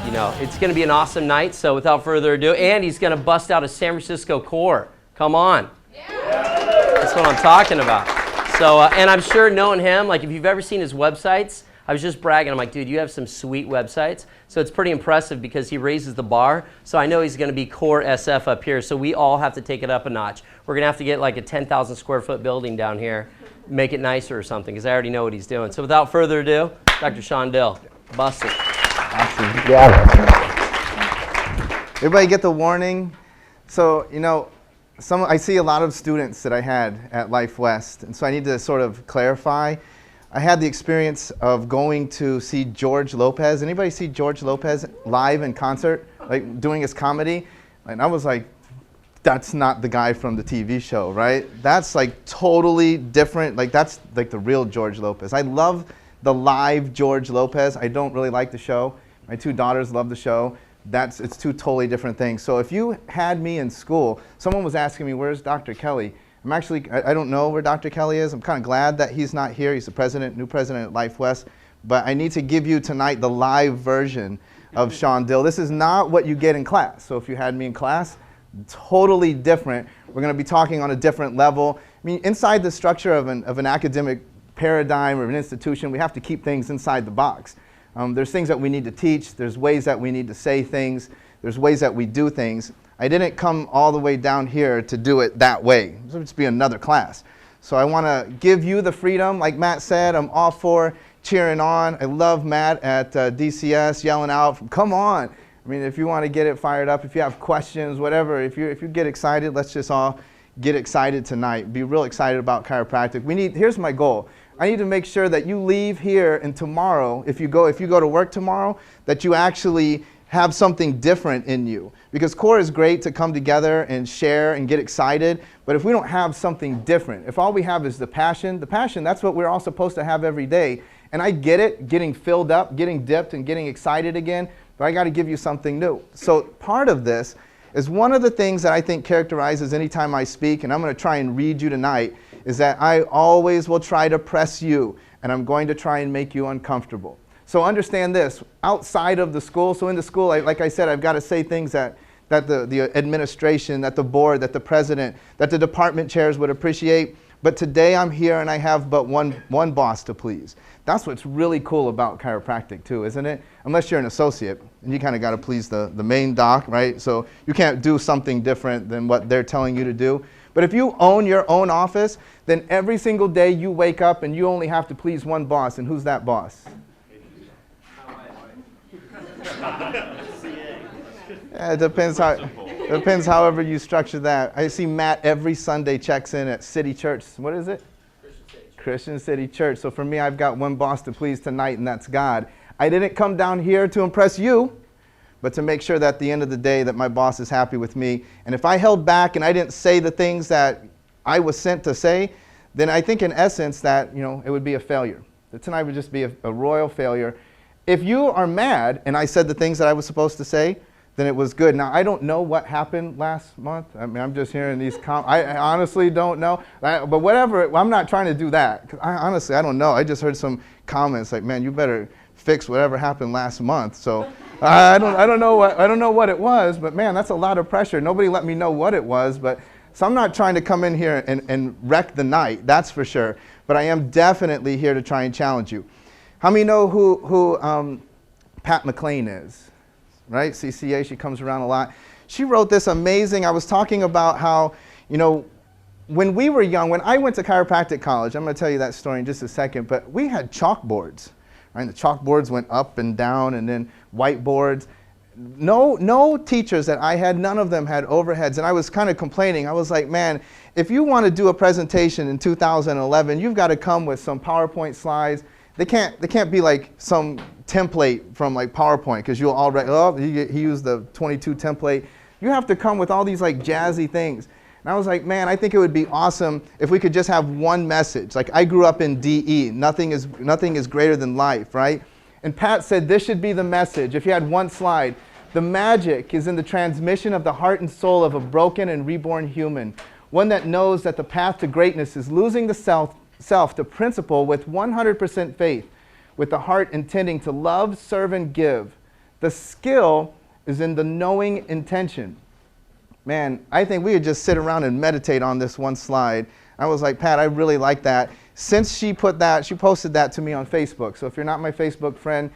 you know, it's going to be an awesome night. So without further ado, and he's going to bust out a San Francisco core. Come on. That's what I'm talking about. So, and I'm sure knowing him, like if you've ever seen his websites, I was just bragging. I'm like, dude, you have some sweet websites. So it's pretty impressive because he raises the bar. So I know he's going to be core SF up here. So we all have to take it up a notch. We're going to have to get like a 10,000 square foot building down here, make it nicer or something, because I already know what he's doing. So without further ado, Dr. Shawn Dill, bust it. Awesome. Yeah. Everybody get the warning? So, you know, I see a lot of students that I had at Life West, and so I need to sort of clarify. I had the experience of going to see George Lopez. Anybody see George Lopez live in concert, like doing his comedy? And I was like, that's not the guy from the TV show, right? That's like totally different. Like that's like the real George Lopez. I love the live George Lopez. I don't really like the show. My two daughters love the show. It's two totally different things. So if you had me in school, someone was asking me, where's Dr. Kelly? I don't know where Dr. Kelly is. I'm kind of glad that he's not here. He's the new president at Life West. But I need to give you tonight the live version of Shawn Dill. This is not what you get in class. So if you had me in class, totally different. We're going to be talking on a different level. I mean, inside the structure of an academic paradigm or an institution, we have to keep things inside the box. There's things that we need to teach. There's ways that we need to say things. There's ways that we do things. I didn't come all the way down here to do it that way. This would just be another class. So I want to give you the freedom. Like Matt said, I'm all for cheering on. I love Matt at DCS yelling out, come on. I mean, if you want to get it fired up, if you have questions, whatever, if you get excited, let's just all get excited tonight. Be real excited about chiropractic. Here's my goal. I need to make sure that you leave here and tomorrow, if you go to work tomorrow, that you actually have something different in you. Because core is great to come together and share and get excited, but if we don't have something different, if all we have is the passion, that's what we're all supposed to have every day. And I get it, getting filled up, getting dipped, and getting excited again, but I got to give you something new. So part of this is one of the things that I think characterizes any time I speak, and I'm going to try and read you tonight, is that I always will try to press you, and I'm going to try and make you uncomfortable. So understand this, outside of the school, so in the school, like I said, I've got to say things that the administration, that the board, that the president, that the department chairs would appreciate. But today I'm here and I have but one boss to please. That's what's really cool about chiropractic too, isn't it? Unless you're an associate, and you kind of got to please the main doc, right? So you can't do something different than what they're telling you to do. But if you own your own office, then every single day you wake up and you only have to please one boss. And who's that boss? Yeah, it depends however you structure that. I see Matt every Sunday checks in at City Church. What is it? Christian City Church. So for me, I've got one boss to please tonight, and that's God. I didn't come down here to impress you, but to make sure that at the end of the day that my boss is happy with me. And if I held back and I didn't say the things that I was sent to say, then I think in essence that, you know, it would be a failure. That tonight would just be a royal failure. If you are mad and I said the things that I was supposed to say, then it was good. Now, I don't know what happened last month. I mean, I'm just hearing these I honestly don't know. But whatever, I'm not trying to do that. Honestly, I don't know. I just heard some comments like, man, you better fix whatever happened last month. So I don't know what it was, but man, that's a lot of pressure. Nobody let me know what it was, so I'm not trying to come in here and wreck the night, that's for sure. But I am definitely here to try and challenge you. How many know who Pat McLean is? Right? CCA, she comes around a lot. She wrote this amazing, I was talking about how, you know, when we were young, when I went to chiropractic college, I'm going to tell you that story in just a second, but we had chalkboards. Right? The chalkboards went up and down, and then whiteboards. No teachers that I had, none of them had overheads, and I was kind of complaining. I was like, man, if you want to do a presentation in 2011, you've got to come with some PowerPoint slides. They can't be like some template from like PowerPoint, because you'll already, he used the 22 template. You have to come with all these like jazzy things. And I was like, man, I think it would be awesome if we could just have one message. Like I grew up in DE, nothing is greater than life, right? And Pat said this should be the message. If you had one slide, the magic is in the transmission of the heart and soul of a broken and reborn human, one that knows that the path to greatness is losing the self to principle with 100% faith, with the heart intending to love, serve, and give. The skill is in the knowing intention. Man, I think we could just sit around and meditate on this one slide. I was like, Pat, I really like that. Since she posted that to me on Facebook. So if you're not my Facebook friend,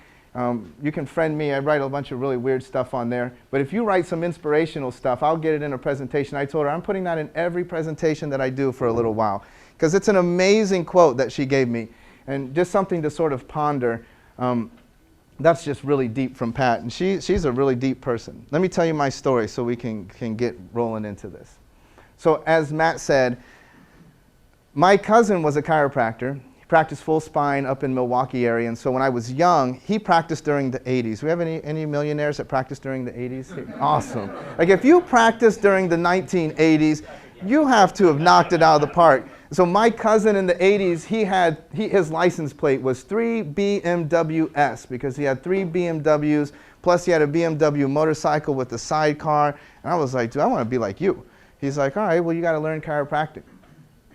you can friend me. I write a bunch of really weird stuff on there. But if you write some inspirational stuff, I'll get it in a presentation. I told her I'm putting that in every presentation that I do for a little while. Because it's an amazing quote that she gave me. And just something to sort of ponder. That's just really deep from Pat. And she's a really deep person. Let me tell you my story so we can get rolling into this. So as Matt said, my cousin was a chiropractor. He practiced full spine up in Milwaukee area. And so when I was young, he practiced during the 80s. Do we have any millionaires that practiced during the 80s? Awesome. Like if you practiced during the 1980s, you have to have knocked it out of the park. So my cousin in the 80s, his license plate was 3 BMWs because he had 3 BMWs, plus he had a BMW motorcycle with a sidecar. And I was like, dude, I want to be like you. He's like, all right, well, you got to learn chiropractic.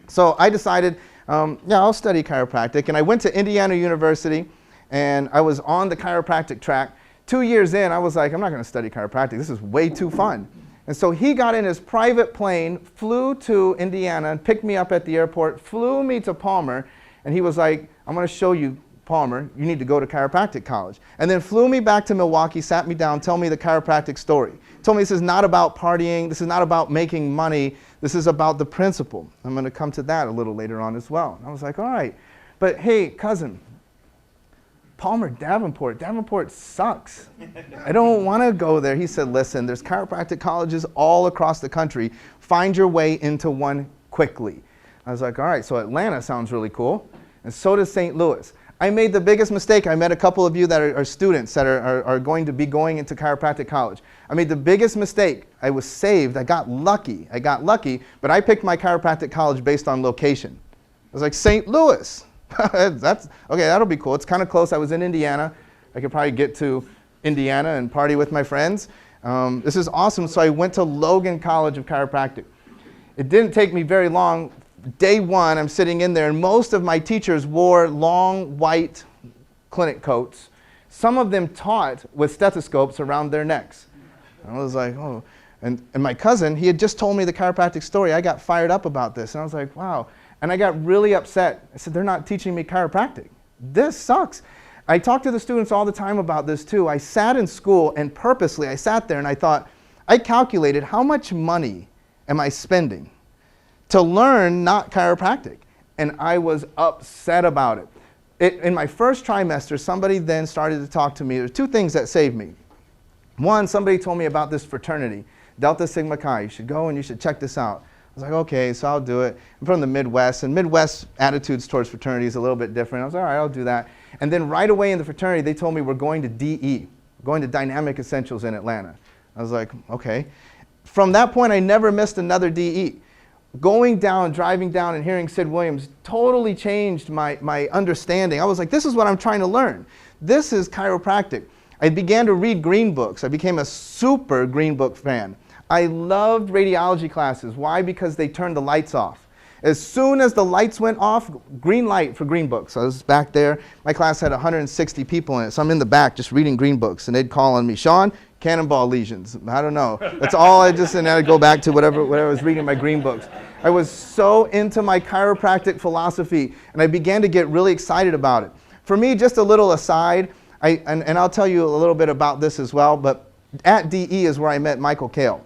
So I decided, yeah, I'll study chiropractic. And I went to Indiana University, and I was on the chiropractic track. 2 years in, I was like, I'm not going to study chiropractic. This is way too fun. And so he got in his private plane, flew to Indiana, and picked me up at the airport, flew me to Palmer, and he was like, I'm going to show you, Palmer, you need to go to chiropractic college. And then flew me back to Milwaukee, sat me down, told me the chiropractic story. Told me this is not about partying, this is not about making money, this is about the principle. I'm going to come to that a little later on as well. And I was like, all right, but hey, cousin, Palmer, Davenport sucks. I don't want to go there. He said, listen, there's chiropractic colleges all across the country. Find your way into one quickly. I was like, all right, so Atlanta sounds really cool. And so does St. Louis. I made the biggest mistake. I met a couple of you that are students that are going to be going into chiropractic college. I made the biggest mistake. I was saved. I got lucky, but I picked my chiropractic college based on location. I was like, St. Louis. That's okay, that'll be cool. It's kind of close. I was in Indiana. I could probably get to Indiana and party with my friends. This is awesome. So I went to Logan College of Chiropractic. It didn't take me very long. Day one, I'm sitting in there, and most of my teachers wore long white clinic coats. Some of them taught with stethoscopes around their necks. I was like, oh. And my cousin, he had just told me the chiropractic story. I got fired up about this, and I was like, wow. And I got really upset. I said, they're not teaching me chiropractic. This sucks. I talk to the students all the time about this too. I sat in school, and purposely I sat there and I thought, I calculated how much money am I spending to learn not chiropractic. And I was upset about it. In my first trimester, somebody then started to talk to me. There's two things that saved me. One, somebody told me about this fraternity, Delta Sigma Chi. You should go and you should check this out. I was like, okay, so I'll do it. I'm from the Midwest, and Midwest attitudes towards fraternities are a little bit different. I was like, all right, I'll do that. And then right away in the fraternity, they told me we're going to DE, going to Dynamic Essentials in Atlanta. I was like, okay. From that point, I never missed another DE. Going down, driving down, and hearing Sid Williams totally changed my understanding. I was like, this is what I'm trying to learn. This is chiropractic. I began to read green books. I became a super green book fan. I loved radiology classes. Why? Because they turned the lights off. As soon as the lights went off, green light for green books. So I was back there. My class had 160 people in it. So I'm in the back just reading green books. And they'd call on me, Shawn, cannonball lesions. I don't know. That's all I just, and I'd go back to whatever I was reading in my green books. I was so into my chiropractic philosophy, and I began to get really excited about it. For me, just a little aside, and I'll tell you a little bit about this as well, but at DE is where I met Michael Kale.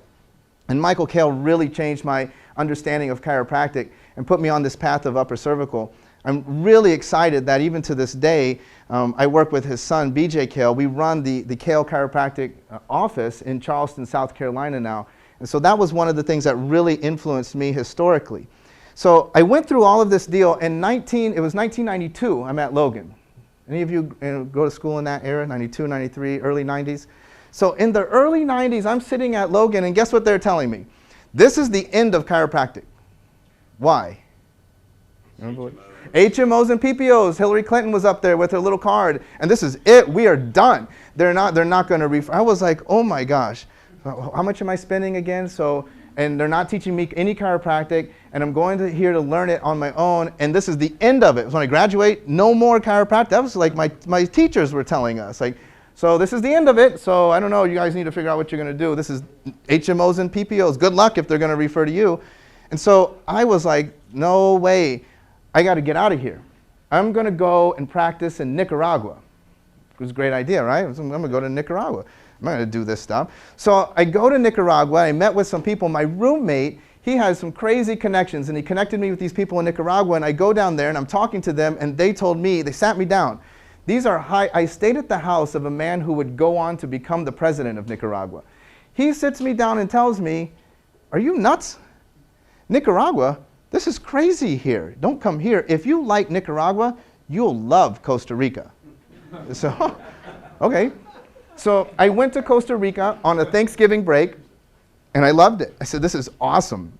And Michael Kale really changed my understanding of chiropractic and put me on this path of upper cervical. I'm really excited that even to this day, I work with his son, BJ Kale. We run the Kale Chiropractic office in Charleston, South Carolina now. And so that was one of the things that really influenced me historically. So I went through all of this deal, and it was 1992, I'm at Logan. Any of you go to school in that era, 92, 93, early 90s? So in the early 90s, I'm sitting at Logan, and guess what they're telling me? This is the end of chiropractic. Why? HMOs and PPOs. Hillary Clinton was up there with her little card, and this is it. We are done. They're not going to refer. I was like, oh my gosh, how much am I spending again? So, and they're not teaching me any chiropractic, and I'm going to here to learn it on my own, and this is the end of it. When I graduate, no more chiropractic. That was like my teachers were telling us, like, So this is the end of it. So I don't know. You guys need to figure out what you're going to do. This is HMOs and PPOs. Good luck if they're going to refer to you. And so I was like, no way. I got to get out of here. I'm going to go and practice in Nicaragua. It was a great idea, right? I'm going to go to Nicaragua. I'm not going to do this stuff. So I go to Nicaragua. I met with some people. My roommate, he has some crazy connections, and he connected me with these people in Nicaragua. And I go down there, and I'm talking to them, and they told me, they sat me down. These are I stayed at the house of a man who would go on to become the president of Nicaragua. He sits me down and tells me, are you nuts? Nicaragua? This is crazy here. Don't come here. If you like Nicaragua, you'll love Costa Rica. So, okay. So I went to Costa Rica on a Thanksgiving break, and I loved it. I said, this is awesome.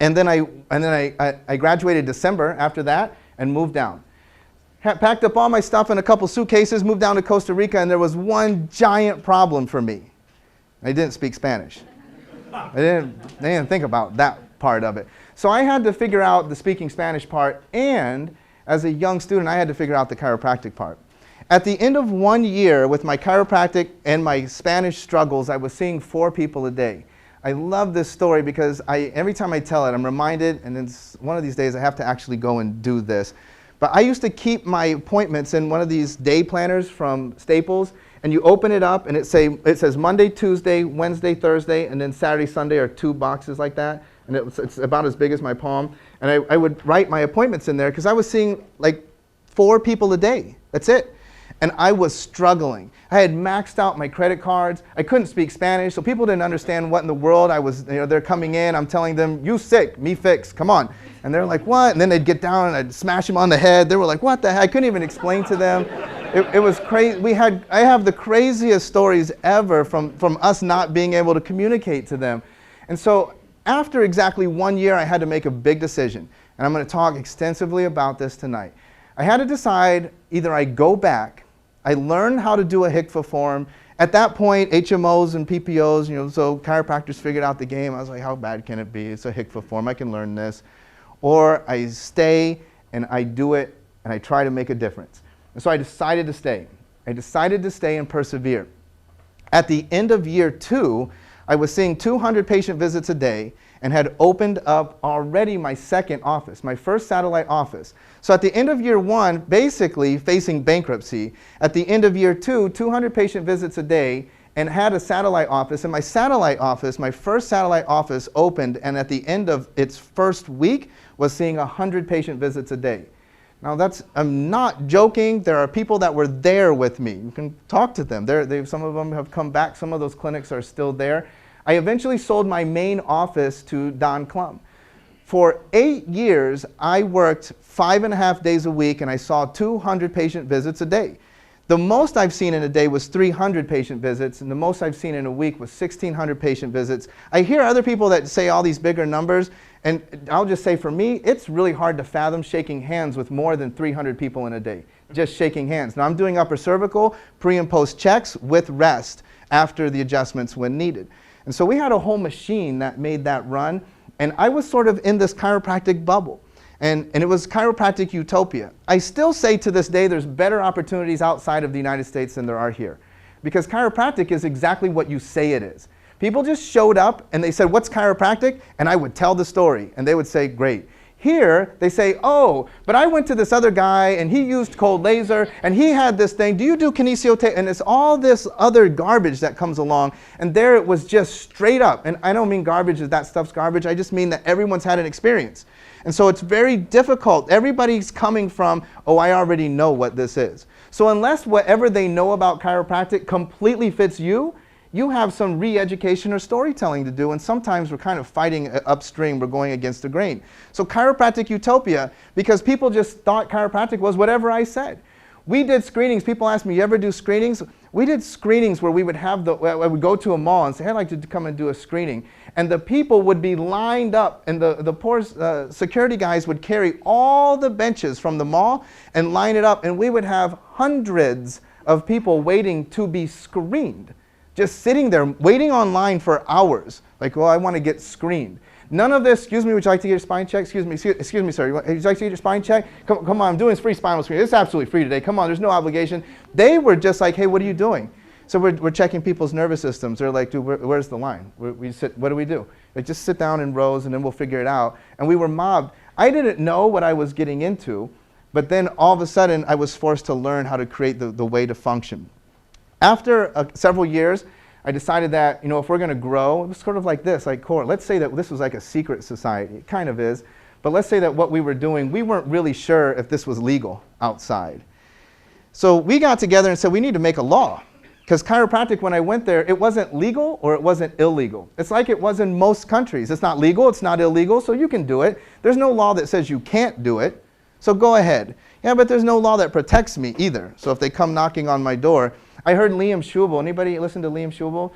And then I graduated December after that and moved down. Packed up all my stuff in a couple suitcases, moved down to Costa Rica, and there was one giant problem for me. I didn't speak Spanish. I didn't think about that part of it. So I had to figure out the speaking Spanish part, and as a young student, I had to figure out the chiropractic part. At the end of 1 year with my chiropractic and my Spanish struggles, I was seeing 4 people a day. I love this story because every time I tell it, I'm reminded, and it's one of these days I have to actually go and do this. But I used to keep my appointments in one of these day planners from Staples, and you open it up, and it says Monday, Tuesday, Wednesday, Thursday, and then Saturday, Sunday are 2 boxes like that, and it's about as big as my palm. And I would write my appointments in there because I was seeing like 4 people a day. That's it. And I was struggling. I had maxed out my credit cards. I couldn't speak Spanish, so people didn't understand what in the world I was, they're coming in, I'm telling them, you sick, me fix, come on. And they're like, what? And then they'd get down and I'd smash them on the head. They were like, what the heck? I couldn't even explain to them. It was crazy. I have the craziest stories ever from us not being able to communicate to them. And so after exactly 1 year, I had to make a big decision. And I'm going to talk extensively about this tonight. I had to decide either I go back, I learned how to do a HICFA form. At that point, HMOs and PPOs, so chiropractors figured out the game. I was like, how bad can it be? It's a HICFA form. I can learn this. Or I stay and I do it and I try to make a difference. And so I decided to stay. I decided to stay and persevere. At the end of year 2, I was seeing 200 patient visits a day and had opened up already my second office, my first satellite office. So at the end of year 1, basically facing bankruptcy. At the end of year 2, 200 patient visits a day and had a satellite office. And my satellite office, my first satellite office opened, and at the end of its first week was seeing 100 patient visits a day. Now I'm not joking. There are people that were there with me. You can talk to them. Some of them have come back. Some of those clinics are still there. I eventually sold my main office to Don Klum. For 8 years, I worked 5.5 days a week, and I saw 200 patient visits a day. The most I've seen in a day was 300 patient visits, and the most I've seen in a week was 1,600 patient visits. I hear other people that say all these bigger numbers, and I'll just say for me, it's really hard to fathom shaking hands with more than 300 people in a day, just shaking hands. Now I'm doing upper cervical, pre and post checks with rest after the adjustments when needed. And so we had a whole machine that made that run, and I was sort of in this chiropractic bubble. And it was chiropractic utopia. I still say to this day there's better opportunities outside of the United States than there are here. Because chiropractic is exactly what you say it is. People just showed up and they said, what's chiropractic? And I would tell the story and they would say, great. Here, they say, oh, but I went to this other guy and he used cold laser and he had this thing. Do you do kinesio? And it's all this other garbage that comes along. And there it was just straight up. And I don't mean garbage as that stuff's garbage. I just mean that everyone's had an experience. And so it's very difficult. Everybody's coming from, oh, I already know what this is. So unless whatever they know about chiropractic completely fits you, you have some re-education or storytelling to do, and sometimes we're kind of fighting upstream, we're going against the grain. So chiropractic utopia, because people just thought chiropractic was whatever I said. We did screenings. People ask me, you ever do screenings? We did screenings where we would have I would go to a mall and say, I'd like to come and do a screening. And the people would be lined up, and the poor security guys would carry all the benches from the mall and line it up, and we would have hundreds of people waiting to be screened. Just sitting there waiting online for hours, like, well, I want to get screened. None of this, excuse me, would you like to get your spine checked? Excuse me, sir, would you like to get your spine checked? Come on, I'm doing this free spinal screen. It's absolutely free today. Come on, there's no obligation. They were just like, hey, what are you doing? So we're checking people's nervous systems. They're like, dude, where's the line? We sit, what do we do? Like, just sit down in rows and then we'll figure it out. And we were mobbed. I didn't know what I was getting into, but then all of a sudden I was forced to learn how to create the way to function. After several years, I decided that, if we're going to grow, it was sort of like this, like core. Let's say that this was like a secret society. It kind of is. But let's say that what we were doing, we weren't really sure if this was legal outside. So we got together and said, we need to make a law. Because chiropractic, when I went there, it wasn't legal or it wasn't illegal. It's like it was in most countries. It's not legal, it's not illegal, so you can do it. There's no law that says you can't do it, so go ahead. Yeah, but there's no law that protects me either. So if they come knocking on my door, I heard Liam Schubel. Anybody listen to Liam Schubel?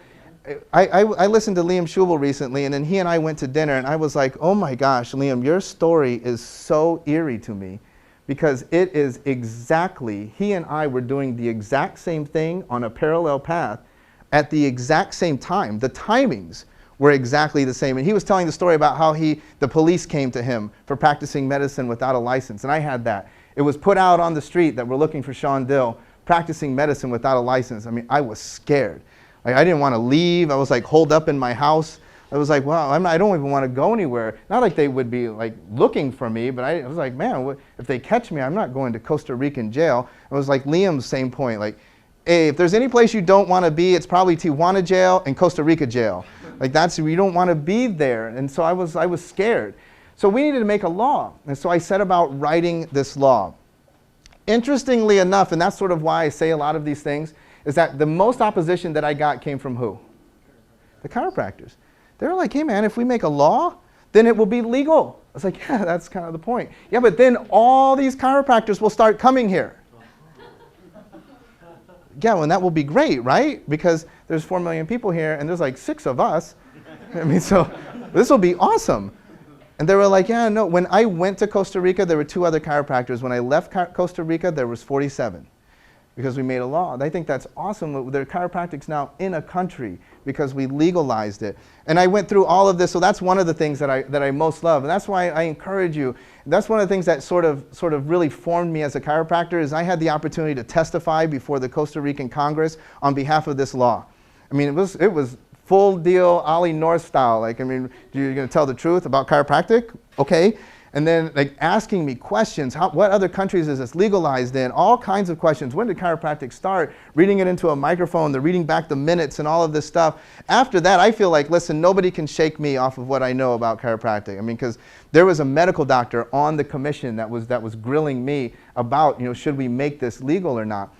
I listened to Liam Schubel recently, and then he and I went to dinner, and I was like, oh my gosh, Liam, your story is so eerie to me. Because it is exactly, he and I were doing the exact same thing on a parallel path at the exact same time. The timings were exactly the same. And he was telling the story about how the police came to him for practicing medicine without a license. And I had that. It was put out on the street that we're looking for Shawn Dill practicing medicine without a license. I mean, I was scared. Like, I didn't want to leave. I was like holed up in my house. I was like, wow, I don't even want to go anywhere. Not like they would be like looking for me, but I was like, man, if they catch me, I'm not going to Costa Rican jail. It was like Liam's same point. Like, hey, if there's any place you don't want to be, it's probably Tijuana jail and Costa Rica jail. Like, you don't want to be there. And so I was scared. So we needed to make a law. And so I set about writing this law. Interestingly enough, and that's sort of why I say a lot of these things, is that the most opposition that I got came from who? The chiropractors. They were like, hey man, if we make a law, then it will be legal. I was like, yeah, that's kind of the point. Yeah, but then all these chiropractors will start coming here. Yeah, well, and that will be great, right? Because there's 4 million people here, and there's like 6 of us. I mean, so this will be awesome. And they were like, yeah, no. When I went to Costa Rica, there were 2 other chiropractors. When I left Costa Rica, there was 47. Because we made a law. And I think that's awesome. There are chiropractics now in a country because we legalized it. And I went through all of this, so that's one of the things that I most love. And that's why I encourage you. That's one of the things that sort of really formed me as a chiropractor is I had the opportunity to testify before the Costa Rican Congress on behalf of this law. I mean, it was full deal Ollie North style. Like, I mean, you're going to tell the truth about chiropractic? Okay. And then like asking me questions, what other countries is this legalized in? All kinds of questions. When did chiropractic start? Reading it into a microphone, they're reading back the minutes and all of this stuff. After that, I feel like, listen, nobody can shake me off of what I know about chiropractic. I mean, because there was a medical doctor on the commission that was grilling me about, should we make this legal or not?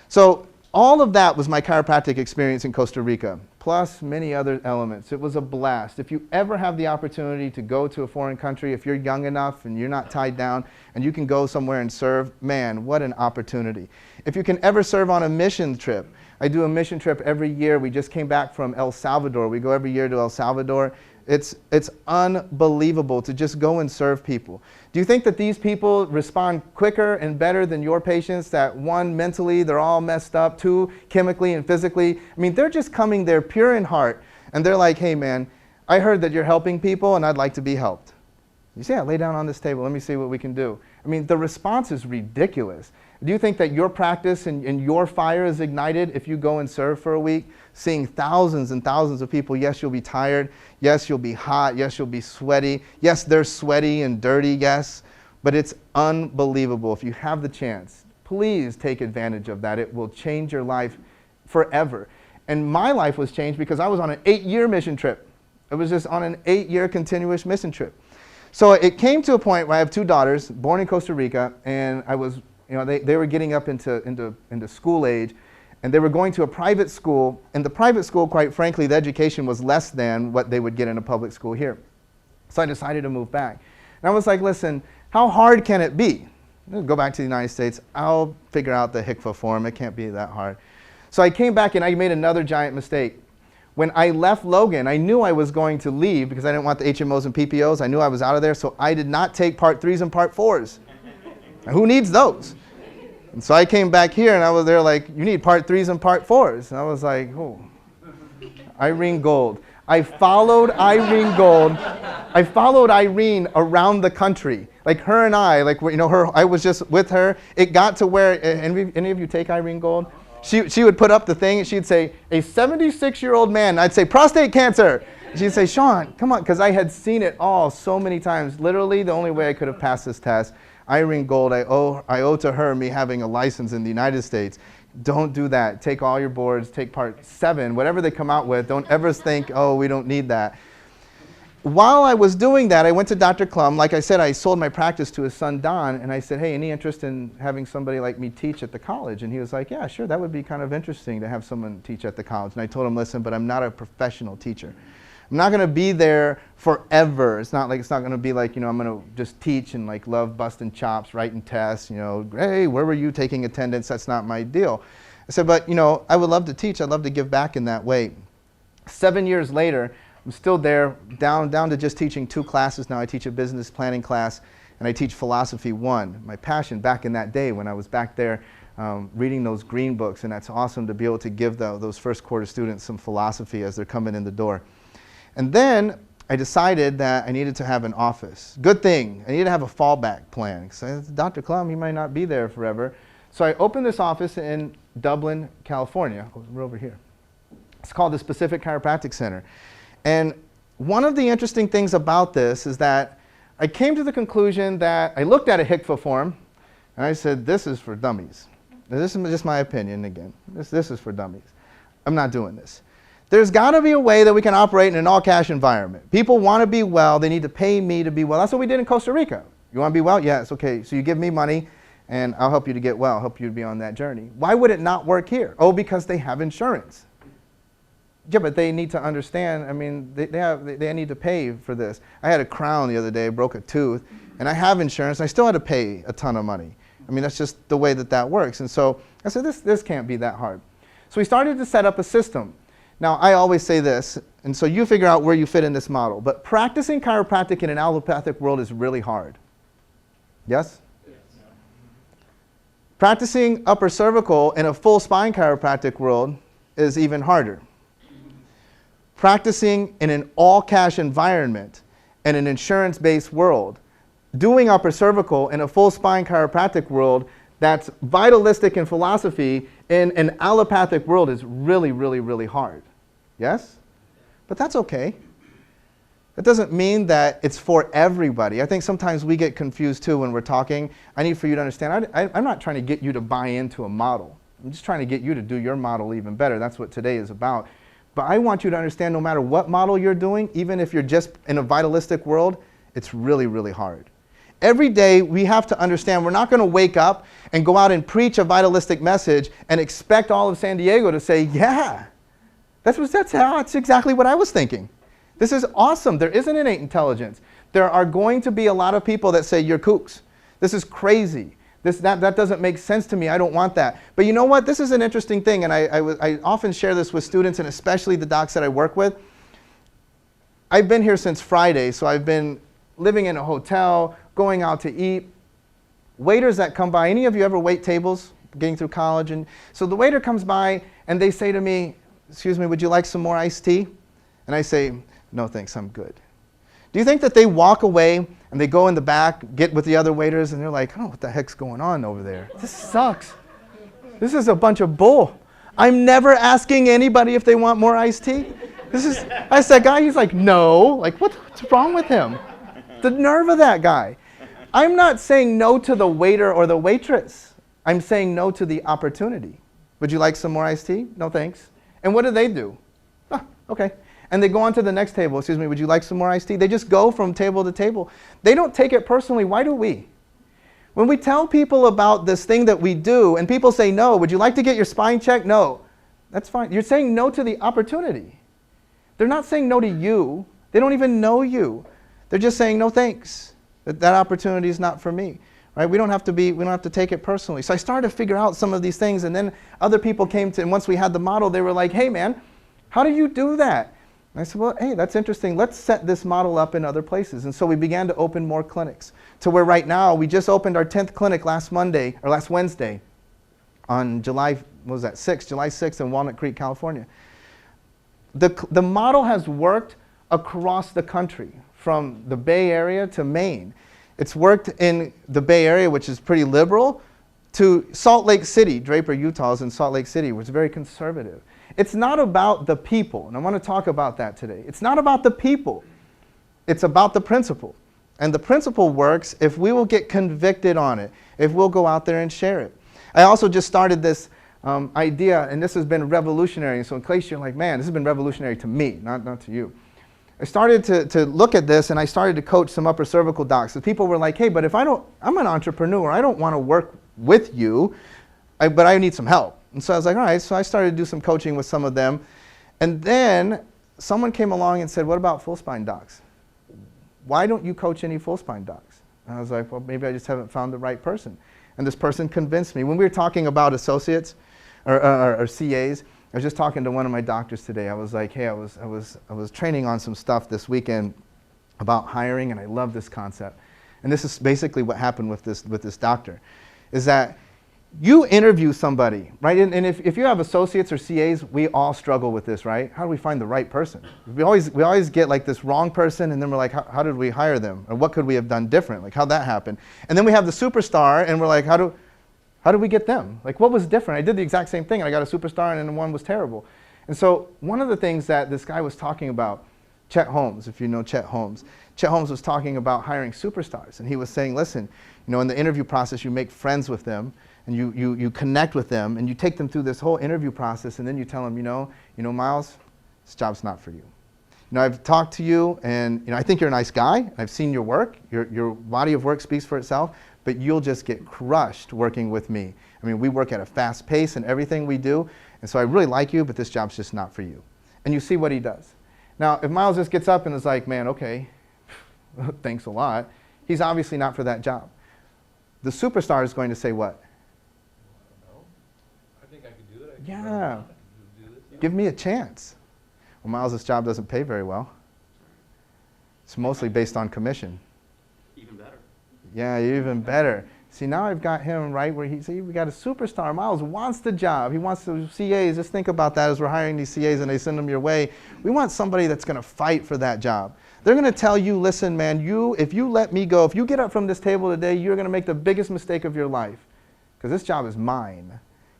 So all of that was my chiropractic experience in Costa Rica, plus many other elements. It was a blast. If you ever have the opportunity to go to a foreign country, if you're young enough and you're not tied down and you can go somewhere and serve, man, what an opportunity. If you can ever serve on a mission trip, I do a mission trip every year. We just came back from El Salvador. We go every year to El Salvador. It's unbelievable to just go and serve people. Do you think that these people respond quicker and better than your patients? That 1, mentally, they're all messed up, 2, chemically and physically. I mean, they're just coming there pure in heart. And they're like, hey man, I heard that you're helping people and I'd like to be helped. You say, yeah, lay down on this table. Let me see what we can do. I mean, the response is ridiculous. Do you think that your practice and your fire is ignited if you go and serve for a week, seeing thousands and thousands of people? Yes, you'll be tired. Yes, you'll be hot. Yes, you'll be sweaty. Yes, they're sweaty and dirty, yes. But it's unbelievable. If you have the chance, please take advantage of that. It will change your life forever. And my life was changed because I was on an 8-year mission trip. I was just on an 8-year continuous mission trip. So it came to a point where I have 2 daughters, born in Costa Rica, and I was, they were getting up into school age, and they were going to a private school. And the private school, quite frankly, the education was less than what they would get in a public school here. So I decided to move back. And I was like, listen, how hard can it be? I'll go back to the United States. I'll figure out the HCFA form. It can't be that hard. So I came back and I made another giant mistake. When I left Logan, I knew I was going to leave because I didn't want the HMOs and PPOs. I knew I was out of there, so I did not take Part 3s and Part 4s. Now, who needs those? And so I came back here and I was there like, you need Part 3s and Part 4s. And I was like, oh, Irene Gold. I followed Irene Gold I followed Irene around the country. Like her and I, like, you know, I was just with her. It got to where, any of you take Irene Gold? She would put up the thing and she'd say, a 76-year-old man. I'd say, prostate cancer. She'd say, Shawn, come on, because I had seen it all so many times. Literally, the only way I could have passed this test. Irene Gold, I owe to her me having a license in the United States. Don't do that. Take all your boards, take part 7, whatever they come out with. Don't ever think, oh, we don't need that. While I was doing that, I went to Dr. Klum. Like I said, I sold my practice to his son, Don, and I said, hey, any interest in having somebody like me teach at the college? And he was like, yeah, sure, that would be kind of interesting to have someone teach at the college. And I told him, listen, but I'm not a professional teacher. I'm not going to be there forever. It's not going to be like, you know, I'm going to just teach and like love busting chops, writing tests, you know, hey, where were you taking attendance? That's not my deal. I said, but, you know, I would love to teach. I'd love to give back in that way. 7 years later, I'm still there, down to just teaching 2 classes now. I teach a business planning class, and I teach philosophy 1. My passion back in that day when I was back there reading those green books, and that's awesome to be able to give those first quarter students some philosophy as they're coming in the door. And then I decided that I needed to have an office. Good thing. I needed to have a fallback plan. Because Dr. Klum, he might not be there forever. So I opened this office in Dublin, California. We're over here. It's called the Specific Chiropractic Center. And one of the interesting things about this is that I came to the conclusion that I looked at a HCFA form, and I said, this is for dummies. Now, this is just my opinion again. This is for dummies. I'm not doing this. There's got to be a way that we can operate in an all-cash environment. People want to be well. They need to pay me to be well. That's what we did in Costa Rica. You want to be well? Yes, okay. So you give me money, and I'll help you to get well, help you to be on that journey. Why would it not work here? Oh, because they have insurance. Yeah, but they need to understand, I mean, they need to pay for this. I had a crown the other day, broke a tooth, and I have insurance, and I still had to pay a ton of money. I mean, that's just the way that works. And so I said, this can't be that hard. So we started to set up a system. Now, I always say this, and so you figure out where you fit in this model, but practicing chiropractic in an allopathic world is really hard. Yes? Yes. Practicing upper cervical in a full spine chiropractic world is even harder. Practicing in an all-cash environment in an insurance-based world, doing upper cervical in a full spine chiropractic world that's vitalistic in philosophy in an allopathic world is really, really, really hard. Yes? But that's okay. That doesn't mean that it's for everybody. I think sometimes we get confused too when we're talking. I need for you to understand, I'm not trying to get you to buy into a model. I'm just trying to get you to do your model even better. That's what today is about. But I want you to understand no matter what model you're doing, even if you're just in a vitalistic world, it's really, really hard. Every day we have to understand we're not going to wake up and go out and preach a vitalistic message and expect all of San Diego to say, yeah, that's exactly what I was thinking. This is awesome. There is an innate intelligence. There are going to be a lot of people that say, you're kooks. This is crazy. That doesn't make sense to me. I don't want that. But you know what? This is an interesting thing, and I often share this with students, and especially the docs that I work with. I've been here since Friday, so I've been living in a hotel, going out to eat. Waiters that come by, any of you ever wait tables getting through college? And so the waiter comes by, and they say to me, excuse me, would you like some more iced tea? And I say, no thanks, I'm good. Do you think that they walk away and they go in the back, get with the other waiters, and they're like, oh, what the heck's going on over there? This sucks. This is a bunch of bull. I'm never asking anybody if they want more iced tea. I asked that guy, he's like, no. Like, what's wrong with him? The nerve of that guy. I'm not saying no to the waiter or the waitress. I'm saying no to the opportunity. Would you like some more iced tea? No, thanks. And what do? Ah, okay. And they go on to the next table. Excuse me, would you like some more iced tea? They just go from table to table. They don't take it personally. Why do we? When we tell people about this thing that we do, and people say no, would you like to get your spine checked? No. That's fine. You're saying no to the opportunity. They're not saying no to you. They don't even know you. They're just saying no thanks. That opportunity is not for me. Right? We don't have to take it personally. So I started to figure out some of these things, and then other people came to, and once we had the model, they were like, hey man, how do you do that? And I said, well, hey, that's interesting. Let's set this model up in other places. And so we began to open more clinics to where right now we just opened our 10th clinic last Wednesday on July 6th in Walnut Creek, California. The model has worked across the country from the Bay Area to Maine. It's worked in the Bay Area, which is pretty liberal, to Salt Lake City. Draper, Utah is in Salt Lake City, which is very conservative. It's not about the people, and I want to talk about that today. It's not about the people. It's about the principle. And the principle works if we will get convicted on it, if we'll go out there and share it. I also just started this idea, and this has been revolutionary. So in case you're like, man, this has been revolutionary to me, not to you. I started to look at this, and I started to coach some upper cervical docs. So people were like, hey, but if I'm an entrepreneur, I don't want to work with you, but I need some help. And so I was like, all right, so I started to do some coaching with some of them. And then someone came along and said, what about full spine docs? Why don't you coach any full spine docs? And I was like, well, maybe I just haven't found the right person. And this person convinced me. When we were talking about associates or CAs, I was just talking to one of my doctors today. I was like, hey, I was training on some stuff this weekend about hiring, and I love this concept. And this is basically what happened with this doctor, is that you interview somebody, right? And if you have associates or CAs, we all struggle with this, right? How do we find the right person? We always get like this wrong person, and then we're like, how did we hire them? Or what could we have done different? Like, how'd that happen? And then we have the superstar, and we're like, how did we get them? Like, what was different? I did the exact same thing, and I got a superstar, and then one was terrible. And so one of the things that this guy was talking about, Chet Holmes, if you know Chet Holmes was talking about hiring superstars, and he was saying, listen, in the interview process, you make friends with them, and you connect with them, and you take them through this whole interview process, and then you tell them, Miles, this job's not for you. I've talked to you, and I think you're a nice guy. I've seen your work. Your body of work speaks for itself, but you'll just get crushed working with me. I mean, we work at a fast pace in everything we do, and so I really like you, but this job's just not for you. And you see what he does. Now, if Miles just gets up and is like, man, okay, thanks a lot, he's obviously not for that job. The superstar is going to say what? Yeah, give me a chance. Well, Miles' job doesn't pay very well. It's mostly based on commission. Even better. Yeah, even better. See, now I've got him right where we got a superstar. Miles wants the job. He wants the CAs. Just think about that as we're hiring these CAs and they send them your way. We want somebody that's going to fight for that job. They're going to tell you, listen, man, if you let me go, if you get up from this table today, you're going to make the biggest mistake of your life because this job is mine.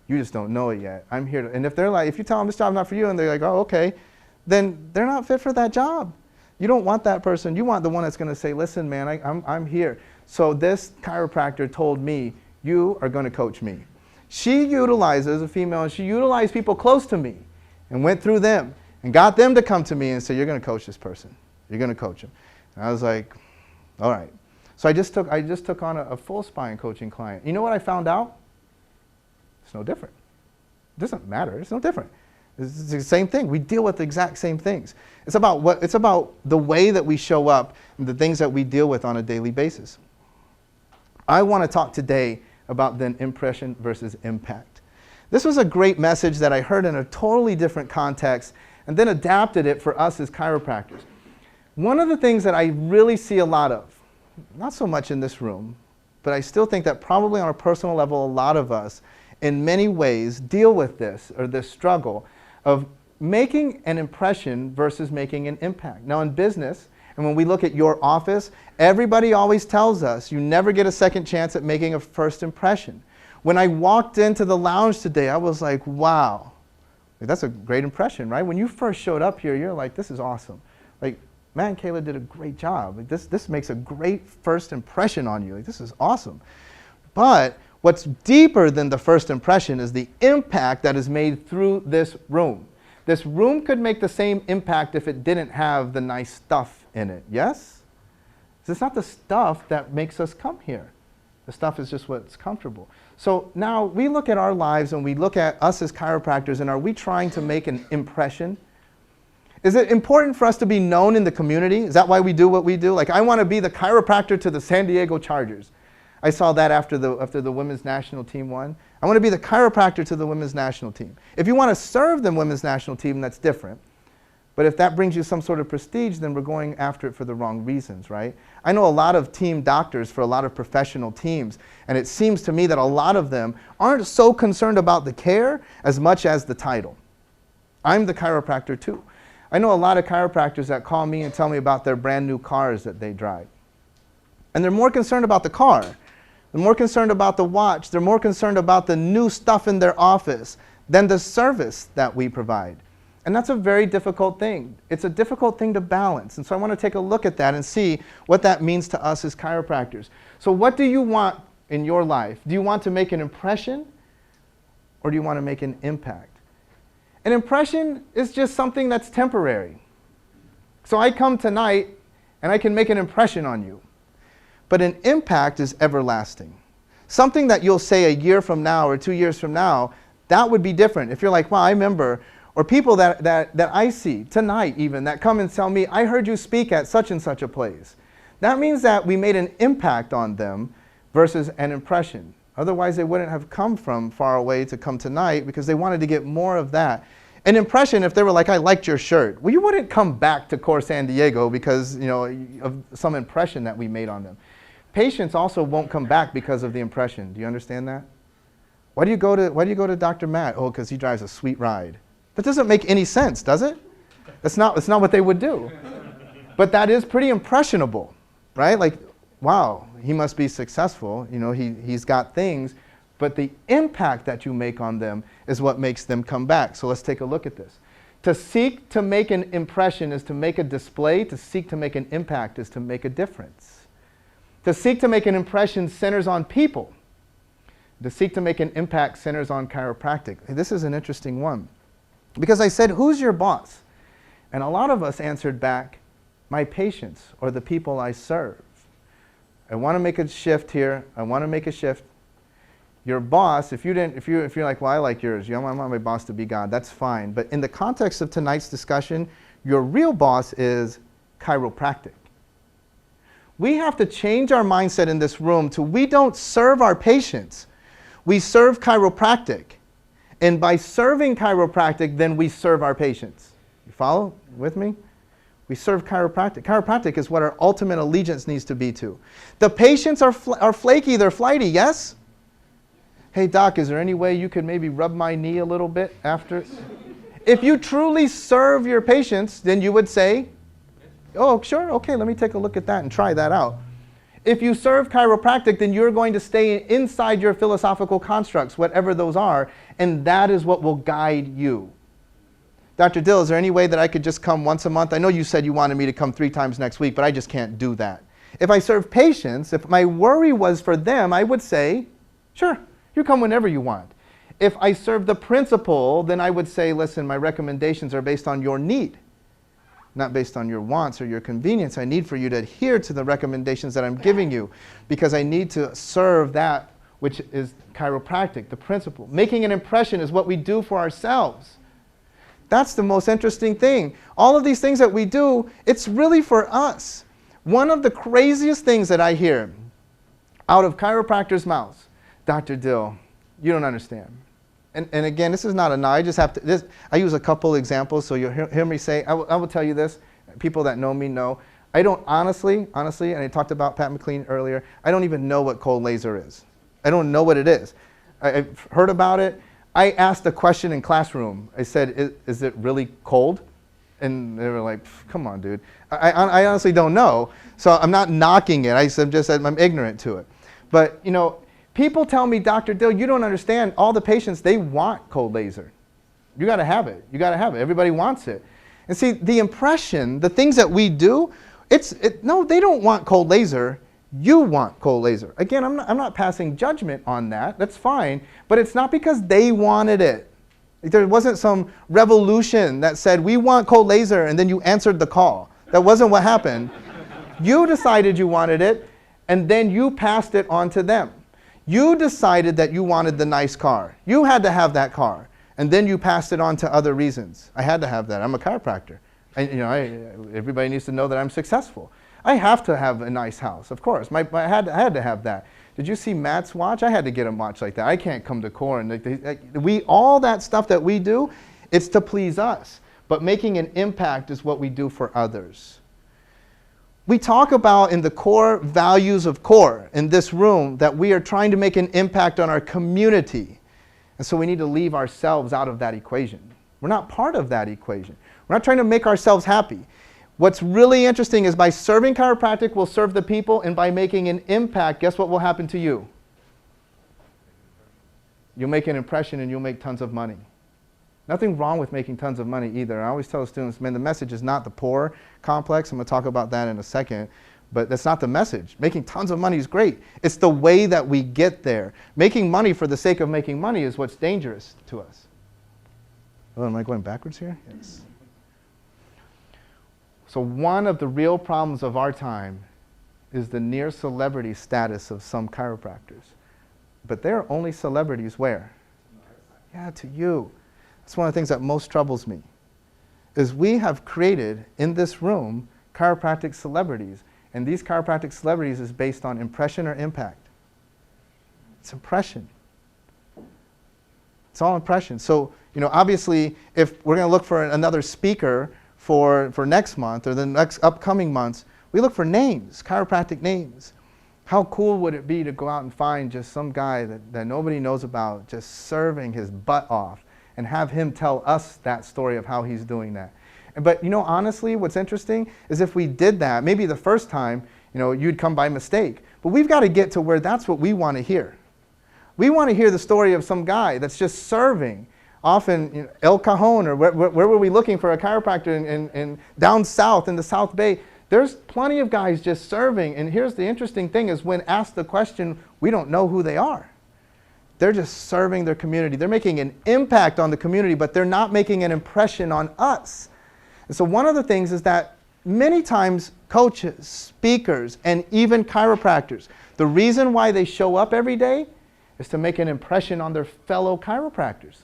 You just don't know it yet. I'm here to, and if you tell them this job's not for you and they're like, oh, okay, then they're not fit for that job. You don't want that person. You want the one that's going to say, listen, man, I'm here. So this chiropractor told me, you are going to coach me. She utilizes a female, and she utilized people close to me and went through them and got them to come to me and say, you're going to coach this person. You're going to coach him. And I was like, all right. So I just took on a full spine coaching client. You know what I found out? It's no different. It doesn't matter. It's no different. It's the same thing. We deal with the exact same things. It's about the way that we show up and the things that we deal with on a daily basis. I want to talk today about then impression versus impact. This was a great message that I heard in a totally different context and then adapted it for us as chiropractors. One of the things that I really see a lot of, not so much in this room, but I still think that probably on a personal level, a lot of us in many ways deal with this struggle of making an impression versus making an impact. Now in business, and when we look at your office, everybody always tells us you never get a second chance at making a first impression. When I walked into the lounge today, I was like, wow, that's a great impression, right? When you first showed up here, you're like, this is awesome. Like, man, Kayla did a great job. Like, this makes a great first impression on you. Like, this is awesome. But what's deeper than the first impression is the impact that is made through this room. This room could make the same impact if it didn't have the nice stuff in it, yes? It's not the stuff that makes us come here. The stuff is just what's comfortable. So now we look at our lives and we look at us as chiropractors, and are we trying to make an impression? Is it important for us to be known in the community? Is that why we do what we do? Like, I want to be the chiropractor to the San Diego Chargers. I saw that after the women's national team won. I want to be the chiropractor to the women's national team. If you want to serve the women's national team, that's different. But if that brings you some sort of prestige, then we're going after it for the wrong reasons, right? I know a lot of team doctors for a lot of professional teams, and it seems to me that a lot of them aren't so concerned about the care as much as the title. I'm the chiropractor too. I know a lot of chiropractors that call me and tell me about their brand new cars that they drive. And they're more concerned about the car. They're more concerned about the watch. They're more concerned about the new stuff in their office than the service that we provide. And that's a very difficult thing. It's a difficult thing to balance. And so I want to take a look at that and see what that means to us as chiropractors. So what do you want in your life? Do you want to make an impression, or do you want to make an impact? An impression is just something that's temporary. So I come tonight and I can make an impression on you. But an impact is everlasting. Something that you'll say a year from now or 2 years from now, that would be different. If you're like, wow, I remember, or people that I see tonight even that come and tell me, I heard you speak at such and such a place. That means that we made an impact on them versus an impression. Otherwise, they wouldn't have come from far away to come tonight because they wanted to get more of that. An impression, if they were like, I liked your shirt, well, you wouldn't come back to Core San Diego because, you know, of some impression that we made on them. Patients also won't come back because of the impression. Do you understand that? Why do you go to Dr. Matt? Oh, because he drives a sweet ride. That doesn't make any sense, does it? That's not what they would do. But that is pretty impressionable, right? Like, wow, he must be successful. You know, he's got things. But the impact that you make on them is what makes them come back. So let's take a look at this. To seek to make an impression is to make a display. To seek to make an impact is to make a difference. To seek to make an impression centers on people. To seek to make an impact centers on chiropractic. This is an interesting one. Because I said, who's your boss? And a lot of us answered back, my patients or the people I serve. I want to make a shift here. I want to make a shift. Your boss, if you're like, well, I like yours. I want my boss to be God. That's fine. But in the context of tonight's discussion, your real boss is chiropractic. We have to change our mindset in this room to we don't serve our patients. We serve chiropractic. And by serving chiropractic, then we serve our patients. You follow with me? We serve chiropractic. Chiropractic is what our ultimate allegiance needs to be to. The patients are flaky, they're flighty, yes? Hey, doc, is there any way you could maybe rub my knee a little bit after? If you truly serve your patients, then you would say, oh, sure, okay, let me take a look at that and try that out. If you serve chiropractic, then you're going to stay inside your philosophical constructs, whatever those are, and that is what will guide you. Dr. Dill, is there any way that I could just come once a month? I know you said you wanted me to come 3 times next week, but I just can't do that. If I serve patients, if my worry was for them, I would say, sure, you come whenever you want. If I serve the principal, then I would say, listen, my recommendations are based on your need, not based on your wants or your convenience. I need for you to adhere to the recommendations that I'm giving you because I need to serve that which is chiropractic, the principle. Making an impression is what we do for ourselves. That's the most interesting thing. All of these things that we do, it's really for us. One of the craziest things that I hear out of chiropractors' mouths, Dr. Dill, you don't understand. And again, this is not a no. I just have to. I use a couple examples, so you'll hear me say. I will tell you this. People that know me know. I don't honestly, and I talked about Pat McLean earlier. I don't even know what cold laser is. I don't know what it is. I've heard about it. I asked a question in classroom. I said, "Is it really cold?" And they were like, "Come on, dude." I honestly don't know. So I'm not knocking it. I just said I'm ignorant to it. But you know. People tell me, Dr. Dill, you don't understand. All the patients, they want cold laser. You got to have it. You got to have it. Everybody wants it. And see, the impression, the things that we do, no, they don't want cold laser. You want cold laser. Again, I'm not passing judgment on that. That's fine. But it's not because they wanted it. There wasn't some revolution that said, we want cold laser, and then you answered the call. That wasn't what happened. You decided you wanted it, and then you passed it on to them. You decided that you wanted the nice car. You had to have that car. And then you passed it on to other reasons. I had to have that. I'm a chiropractor. Everybody needs to know that I'm successful. I have to have a nice house, of course. I had to have that. Did you see Matt's watch? I had to get a watch like that. I can't come to core. And all that stuff that we do, it's to please us. But making an impact is what we do for others. We talk about in the core values of core in this room that we are trying to make an impact on our community. And so we need to leave ourselves out of that equation. We're not part of that equation. We're not trying to make ourselves happy. What's really interesting is by serving chiropractic, we'll serve the people, and by making an impact, guess what will happen to you? You'll make an impression and you'll make tons of money. Nothing wrong with making tons of money either. I always tell students, man, the message is not the poor complex. I'm going to talk about that in a second. But that's not the message. Making tons of money is great. It's the way that we get there. Making money for the sake of making money is what's dangerous to us. Oh, am I going backwards here? Yes. So one of the real problems of our time is the near celebrity status of some chiropractors. But they're only celebrities where? Yeah, to you. That's one of the things that most troubles me, is we have created in this room chiropractic celebrities. And these chiropractic celebrities is based on impression or impact. It's impression. It's all impression. So, obviously, if we're going to look for another speaker for next month or the next upcoming months, we look for names, chiropractic names. How cool would it be to go out and find just some guy that nobody knows about, just serving his butt off, and have him tell us that story of how he's doing that. But honestly, what's interesting is if we did that, maybe the first time, you'd come by mistake. But we've got to get to where that's what we want to hear. We want to hear the story of some guy that's just serving. Often, El Cajon, or where were we looking for a chiropractor in down south in the South Bay? There's plenty of guys just serving. And here's the interesting thing is when asked the question, we don't know who they are. They're just serving their community. They're making an impact on the community, but they're not making an impression on us. And so one of the things is that many times coaches, speakers, and even chiropractors, the reason why they show up every day is to make an impression on their fellow chiropractors.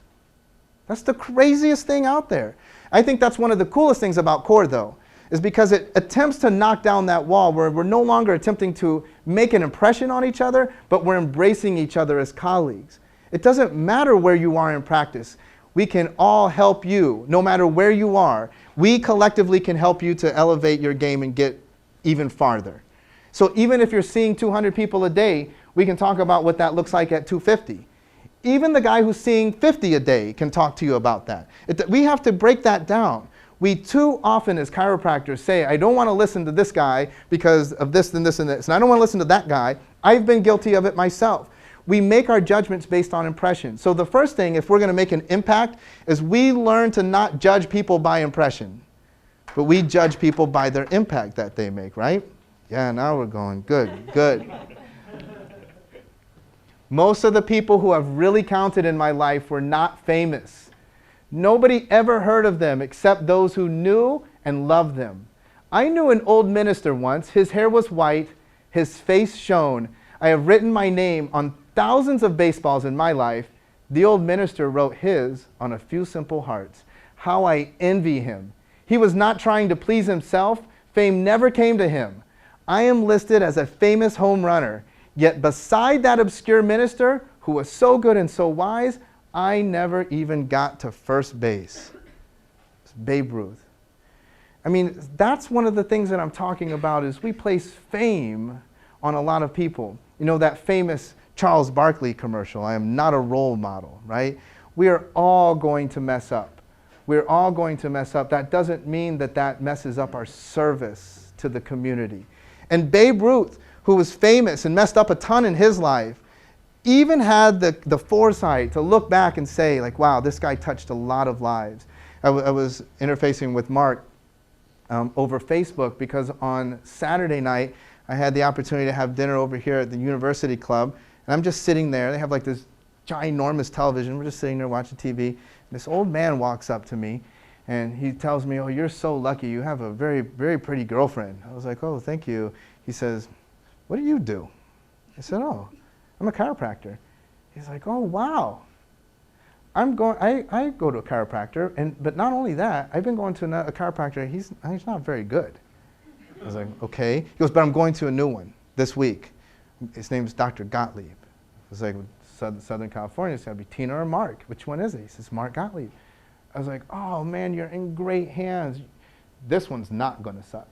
That's the craziest thing out there. I think that's one of the coolest things about CORE, though, is because it attempts to knock down that wall where we're no longer attempting to make an impression on each other, but we're embracing each other as colleagues. It doesn't matter where you are in practice. We can all help you, no matter where you are. We collectively can help you to elevate your game and get even farther. So even if you're seeing 200 people a day, we can talk about what that looks like at 250. Even the guy who's seeing 50 a day can talk to you about that. We have to break that down. We too often as chiropractors say, I don't want to listen to this guy because of this and this and this, and I don't want to listen to that guy. I've been guilty of it myself. We make our judgments based on impression. So the first thing, if we're going to make an impact, is we learn to not judge people by impression, but we judge people by their impact that they make, right? Yeah, now we're going. Good, good. Most of the people who have really counted in my life were not famous. Nobody ever heard of them except those who knew and loved them. I knew an old minister once. His hair was white, his face shone. I have written my name on thousands of baseballs in my life. The old minister wrote his on a few simple hearts. How I envy him. He was not trying to please himself. Fame never came to him. I am listed as a famous home runner. Yet beside that obscure minister, who was so good and so wise, I never even got to first base. It's Babe Ruth. I mean, that's one of the things that I'm talking about is we place fame on a lot of people. That famous Charles Barkley commercial, I am not a role model, right? We are all going to mess up. We're all going to mess up. That doesn't mean that messes up our service to the community. And Babe Ruth, who was famous and messed up a ton in his life, even had the foresight to look back and say, like, wow, this guy touched a lot of lives. I was interfacing with Mark over Facebook because on Saturday night, I had the opportunity to have dinner over here at the University Club. And I'm just sitting there. They have like this ginormous television. We're just sitting there watching TV. And this old man walks up to me and he tells me, oh, you're so lucky. You have a very, very pretty girlfriend. I was like, oh, thank you. He says, what do you do? I said, oh, I'm a chiropractor. He's like, oh, wow. I go to a chiropractor, but not only that, I've been going to a chiropractor. He's not very good. I was like, okay. He goes, but I'm going to a new one this week. His name is Dr. Gottlieb. I was like, Southern California, it's got to be Tina or Mark. Which one is it? He says, Mark Gottlieb. I was like, oh, man, you're in great hands. This one's not going to suck.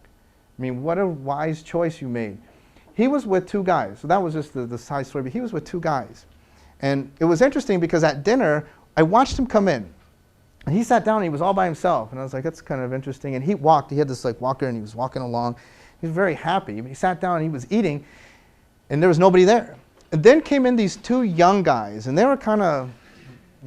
I mean, what a wise choice you made. He was with two guys. So that was just the side story, but he was with two guys. And it was interesting because at dinner, I watched him come in. And he sat down and he was all by himself. And I was like, that's kind of interesting. And he had this like walker and he was walking along. He was very happy. He sat down and he was eating and there was nobody there. And then came in these two young guys and they were kind of,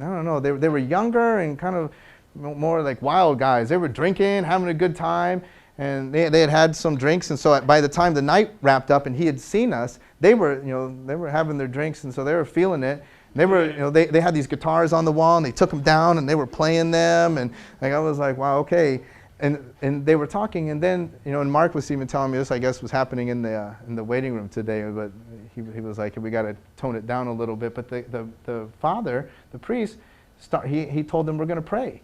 I don't know, they were younger and kind of more like wild guys. They were drinking, having a good time. And they had some drinks. And so by the time the night wrapped up and he had seen us, they were having their drinks. And so they were feeling it. They were, they had these guitars on the wall and they took them down and they were playing them and like I was like, wow, okay. And they were talking and then, and Mark was even telling me this, I guess, was happening in the waiting room today. But he was like, we got to tone it down a little bit. But the father, the priest, he told them we're going to pray.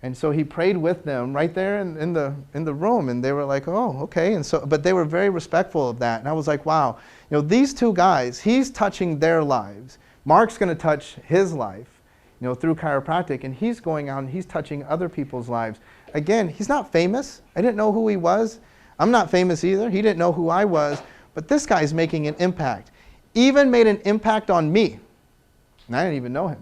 And so he prayed with them right there in the room, and they were like, oh, okay. And so, but they were very respectful of that. And I was like, wow, these two guys, he's touching their lives. Mark's going to touch his life, through chiropractic, and he's going out and he's touching other people's lives. Again, he's not famous. I didn't know who he was. I'm not famous either. He didn't know who I was. But this guy's making an impact. Even made an impact on me. And I didn't even know him.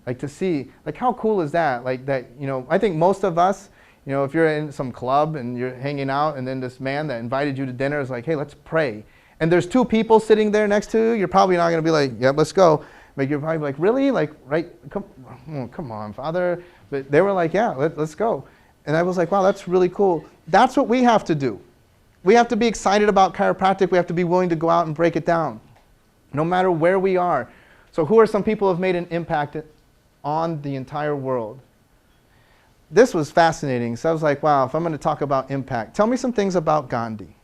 Like to see, like how cool is that? Like that, I think most of us, if you're in some club and you're hanging out and then this man that invited you to dinner is like, hey, let's pray. And there's two people sitting there next to you, you're probably not going to be like, yep, let's go. But you're probably like, really? Like, right? Come on, Father. But they were like, yeah, let's go. And I was like, wow, that's really cool. That's what we have to do. We have to be excited about chiropractic. We have to be willing to go out and break it down, no matter where we are. So who are some people who have made an impact on the entire world? This was fascinating. So I was like, wow, if I'm going to talk about impact, tell me some things about Gandhi.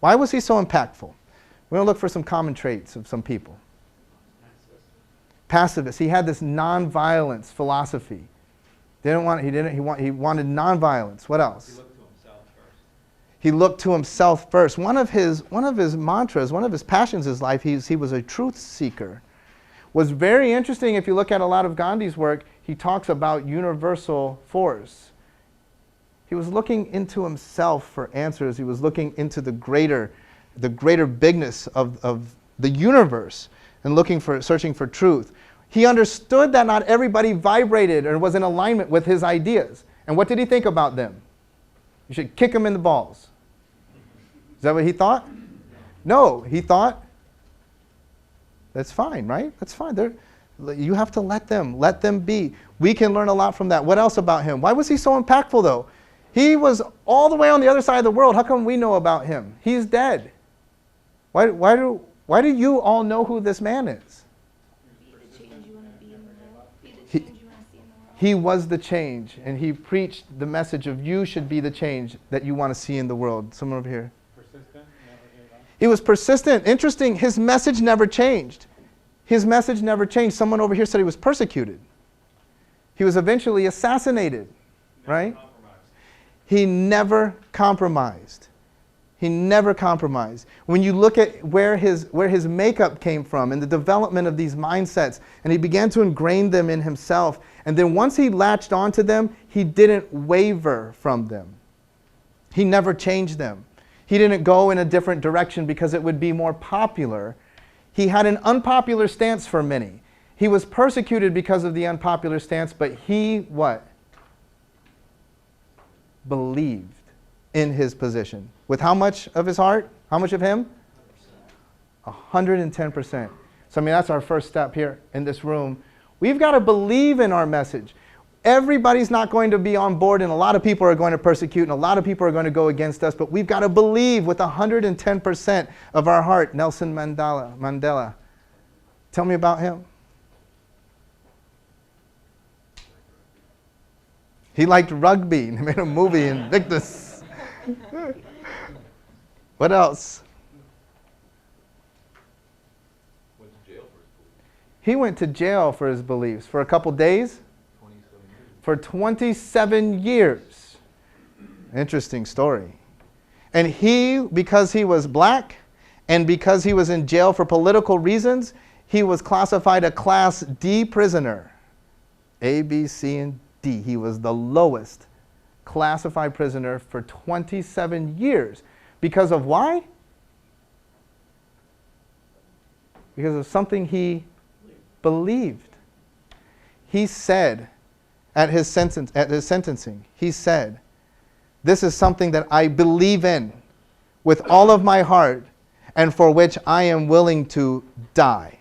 Why was he so impactful? We're going to look for some common traits of some people. Pacifist. He had this nonviolence philosophy. He wanted nonviolence. What else? He looked to himself first. One of his mantras, one of his passions in his life, he was a truth seeker. Was very interesting. If you look at a lot of Gandhi's work, he talks about universal force. He was looking into himself for answers. He was looking into the greater bigness of the universe and searching for truth. He understood that not everybody vibrated or was in alignment with his ideas. And what did he think about them? You should kick them in the balls. Is that what he thought? No, he thought, that's fine, right? That's fine. You have to let them be. We can learn a lot from that. What else about him? Why was he so impactful, though? He was all the way on the other side of the world. How come we know about him? He's dead. Why do you all know who this man is? He was the change, and he preached the message of you should be the change that you want to see in the world. Someone over here. Persistent. He was persistent. Interesting. His message never changed. His message never changed. Someone over here said he was persecuted. He was eventually assassinated, right? He never compromised. He never compromised. When you look at where his makeup came from and the development of these mindsets, and he began to ingrain them in himself, and then once he latched onto them, he didn't waver from them. He never changed them. He didn't go in a different direction because it would be more popular. He had an unpopular stance for many. He was persecuted because of the unpopular stance, but he what? Believed in his position. With how much of his heart? How much of him? 110%. So I mean, that's our first step here in this room. We've got to believe in our message. Everybody's not going to be on board, and a lot of people are going to persecute, and a lot of people are going to go against us, but we've got to believe with 110% of our heart. Nelson Mandela. Tell me about him. He liked rugby, and he made a movie, Invictus. What else? He went to jail for his beliefs. For a couple days? 27 years. For 27 years. Interesting story. And he, because he was black, and because he was in jail for political reasons, he was classified a Class D prisoner. A, B, C, and D. He was the lowest classified prisoner for 27 years. Because of why? Because of something he believed. He said, at his sentencing. He said, "This is something that I believe in with all of my heart and for which I am willing to die.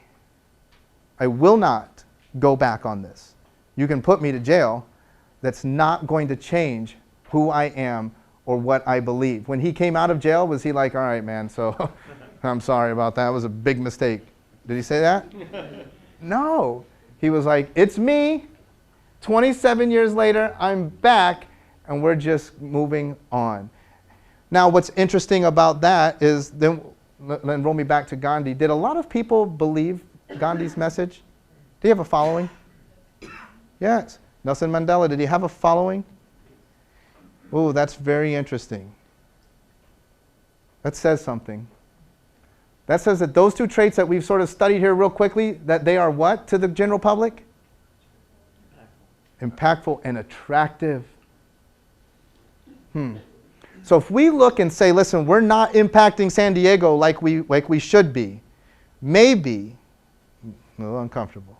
I will not go back on this. You can put me to jail. That's not going to change who I am or what I believe." When he came out of jail, was he like, "All right, man, so I'm sorry about that. It was a big mistake"? Did he say that? No. He was like, "It's me. 27 years later, I'm back, and we're just moving on." Now, what's interesting about that is, then roll me back to Gandhi. Did a lot of people believe Gandhi's message? Did he have a following? Yes. Nelson Mandela, did he have a following? Oh, that's very interesting. That says something. That says that those two traits that we've sort of studied here real quickly, that they are what to the general public? Impactful and attractive. So if we look and say, listen, we're not impacting San Diego like we should be, maybe, a little uncomfortable,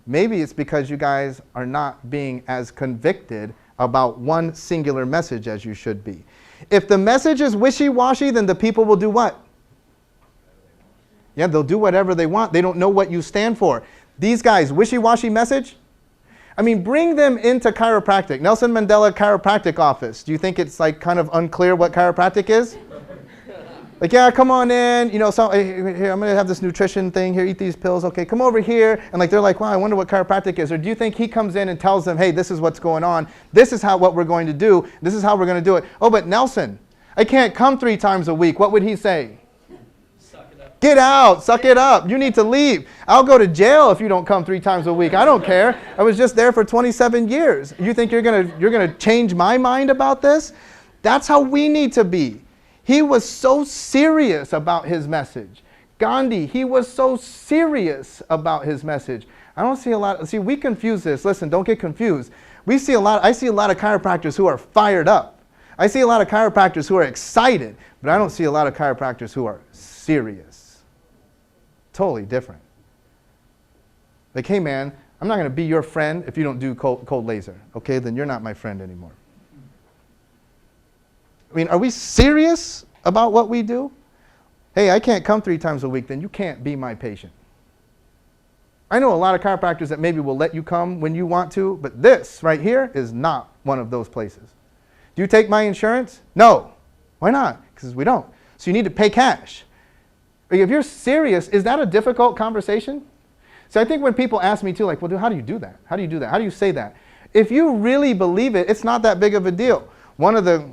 maybe it's because you guys are not being as convicted about one singular message as you should be. If the message is wishy-washy, then the people will do what? Yeah, they'll do whatever they want. They don't know what you stand for. These guys, wishy-washy message? I mean, bring them into chiropractic. Nelson Mandela Chiropractic Office. Do you think it's like kind of unclear what chiropractic is? Like, yeah, come on in. You know, so here, I'm going to have this nutrition thing here. Eat these pills. Okay, come over here. And like, they're like, wow, I wonder what chiropractic is. Or do you think he comes in and tells them, hey, this is what's going on. This is what we're going to do. This is how we're going to do it. Oh, but Nelson, I can't come 3 times a week. What would he say? Suck it up. Get out. Suck it up. You need to leave. I'll go to jail if you don't come 3 times a week. I don't care. I was just there for 27 years. You think you're going to change my mind about this? That's how we need to be. He was so serious about his message. Gandhi, he was so serious about his message. I don't see a lot. See, we confuse this. Listen, don't get confused. I see a lot of chiropractors who are fired up. I see a lot of chiropractors who are excited, but I don't see a lot of chiropractors who are serious. Totally different. Like, hey man, I'm not going to be your friend if you don't do cold laser. Okay, then you're not my friend anymore. I mean, are we serious about what we do? Hey, I can't come 3 times a week, then you can't be my patient. I know a lot of chiropractors that maybe will let you come when you want to, but this right here is not one of those places. Do you take my insurance? No. Why not? Because we don't. So you need to pay cash. If you're serious, is that a difficult conversation? So I think when people ask me too, like, well, dude, how do you do that? How do you do that? How do you say that? If you really believe it, it's not that big of a deal. One of the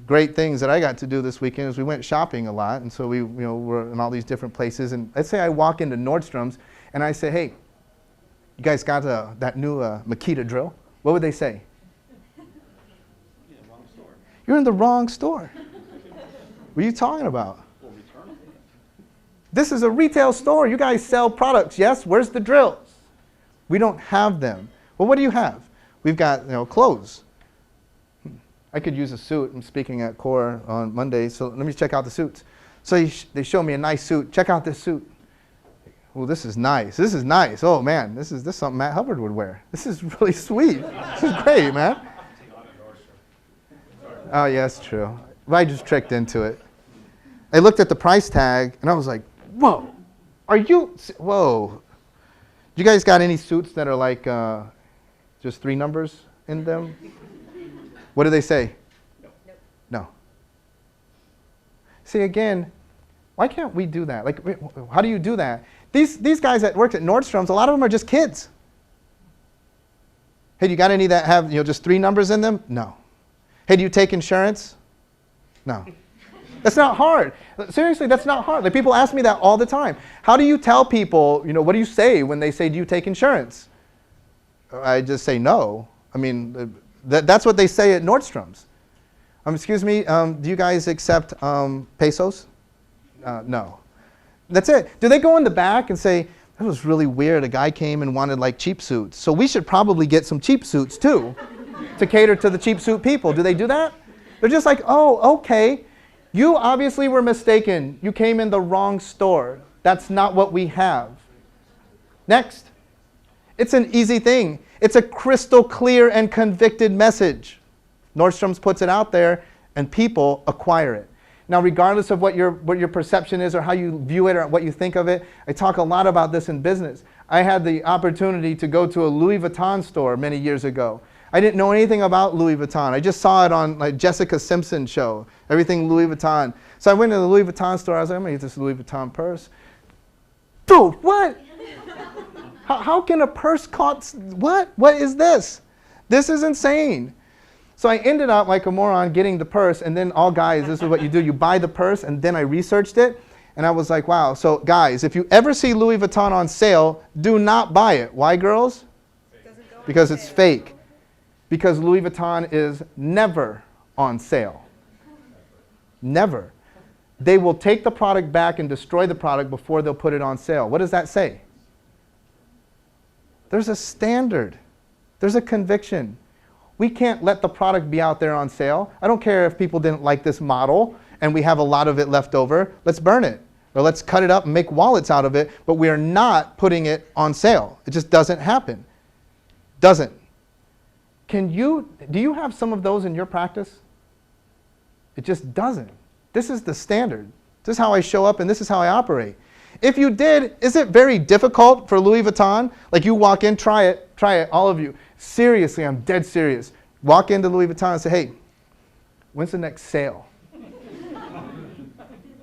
great things that I got to do this weekend is we went shopping a lot, and so we were in all these different places. And let's say I walk into Nordstrom's and I say, "Hey, you guys got that new Makita drill?" What would they say? Yeah, wrong store. You're in the wrong store. What are you talking about? Well, return it. This is a retail store. You guys sell products, yes? Where's the drills? We don't have them. Well, what do you have? We've got clothes. I could use a suit. I'm speaking at CORE on Monday, so let me check out the suits. So they show me a nice suit. Check out this suit. Oh, this is nice. This is nice. Oh, man, this is something Matt Hubbard would wear. This is really sweet. This is great, man. Oh, yeah, that's true. I just tricked into it. I looked at the price tag, and I was like, whoa. Whoa. You guys got any suits that are like just 3 numbers in them? What do they say? No. See, again, why can't we do that? Like, how do you do that? These guys that worked at Nordstrom's, a lot of them are just kids. Hey, do you got any that have just 3 numbers in them? No. Hey, do you take insurance? No. That's not hard. Seriously, that's not hard. Like, people ask me that all the time. How do you tell people, what do you say when they say, do you take insurance? I just say no. I mean, that's what they say at Nordstrom's. Excuse me, do you guys accept pesos? No. That's it. Do they go in the back and say, that was really weird, a guy came and wanted like cheap suits, so we should probably get some cheap suits too to cater to the cheap suit people? Do they do that? They're just like, oh, okay. You obviously were mistaken. You came in the wrong store. That's not what we have. Next. It's an easy thing. It's a crystal clear and convicted message. Nordstrom's puts it out there, and people acquire it. Now, regardless of what your perception is or how you view it or what you think of it, I talk a lot about this in business. I had the opportunity to go to a Louis Vuitton store many years ago. I didn't know anything about Louis Vuitton. I just saw it on like Jessica Simpson's show, everything Louis Vuitton. So I went to the Louis Vuitton store. I was like, I'm going to get this Louis Vuitton purse. Dude, what? How can a purse cost, what? What is this? This is insane. So I ended up like a moron getting the purse, and then all guys, this is what you do. You buy the purse, and then I researched it, and I was like, wow. So guys, if you ever see Louis Vuitton on sale, do not buy it. Why, girls? Because it's fake. Because Louis Vuitton is never on sale. Never. They will take the product back and destroy the product before they'll put it on sale. What does that say? There's a standard. There's a conviction. We can't let the product be out there on sale. I don't care if people didn't like this model and we have a lot of it left over. Let's burn it. Or let's cut it up and make wallets out of it. But we are not putting it on sale. It just doesn't happen. Doesn't. Do you have some of those in your practice? It just doesn't. This is the standard. This is how I show up and this is how I operate. If you did, is it very difficult for Louis Vuitton? Like you walk in, try it, all of you. Seriously, I'm dead serious. Walk into Louis Vuitton and say, hey, when's the next sale?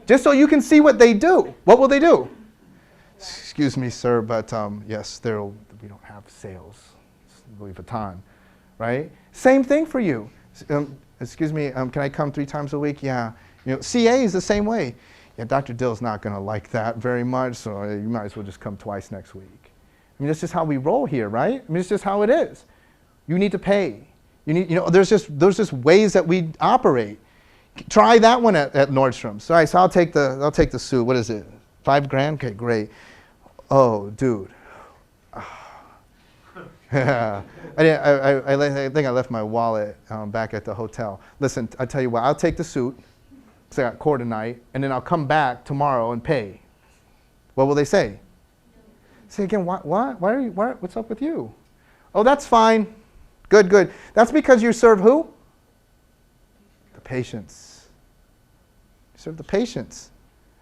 Just so you can see what they do. What will they do? Excuse me, sir, but yes, we don't have sales. It's Louis Vuitton, right? Same thing for you. Excuse me, can I come 3 times a week? Yeah. You know, CA is the same way. Yeah, Dr. Dill's not going to like that very much, so you might as well just come twice next week. I mean, that's just how we roll here, right? I mean, it's just how it is. You need to pay. There's just ways that we operate. Try that one at Nordstrom's. All right, so I'll take the suit. What is it? $5,000? Okay, great. Oh, dude. Yeah. I think I left my wallet back at the hotel. Listen, I tell you what, I'll take the suit, because I got court tonight, and then I'll come back tomorrow and pay. What will they say? Say again, what? What's up with you? Oh, that's fine. Good. That's because you serve who? The patients. You serve the patients.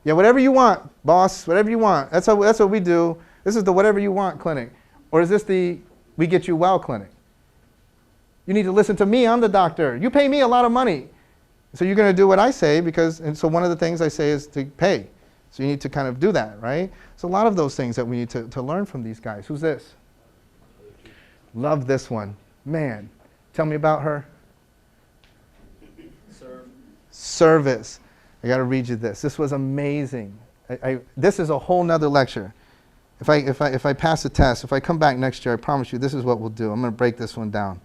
Yeah, whatever you want, boss, whatever you want. That's what we do. This is the whatever you want clinic. Or is this the we get you well clinic? You need to listen to me, I'm the doctor. You pay me a lot of money. So you're going to do what I say and so one of the things I say is to pay. So you need to kind of do that, right? So a lot of those things that we need to learn from these guys. Who's this? Love this one. Man, tell me about her. Service. I got to read you this. This was amazing. This is a whole nother lecture. If I pass the test, if I come back next year, I promise you this is what we'll do. I'm going to break this one down.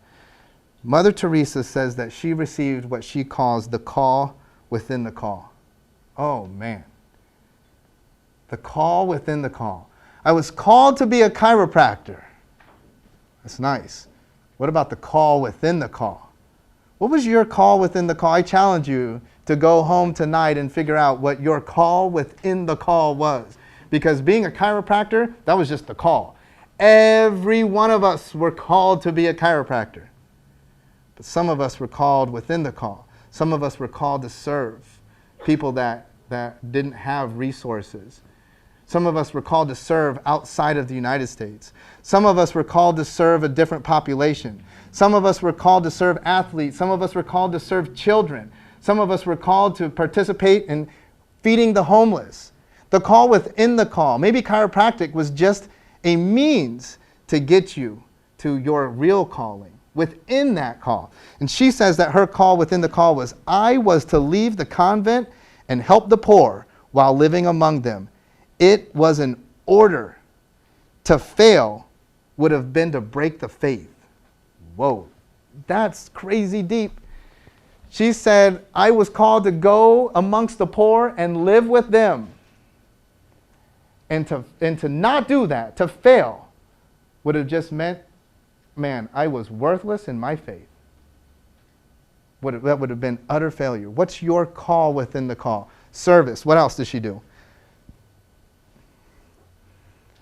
Mother Teresa says that she received what she calls the call within the call. Oh, man. The call within the call. I was called to be a chiropractor. That's nice. What about the call within the call? What was your call within the call? I challenge you to go home tonight and figure out what your call within the call was. Because being a chiropractor, that was just the call. Every one of us were called to be a chiropractor. But some of us were called within the call. Some of us were called to serve people that didn't have resources. Some of us were called to serve outside of the United States. Some of us were called to serve a different population. Some of us were called to serve athletes. Some of us were called to serve children. Some of us were called to participate in feeding the homeless. The call within the call. Maybe chiropractic was just a means to get you to your real calling within that call. And she says that her call within the call was, I was to leave the convent and help the poor while living among them. It was an order. To fail would have been to break the faith. Whoa, that's crazy deep. She said, I was called to go amongst the poor and live with them. And to not do that, to fail, would have just meant, man, I was worthless in my faith. That would have been utter failure. What's your call within the call? Service. What else does she do?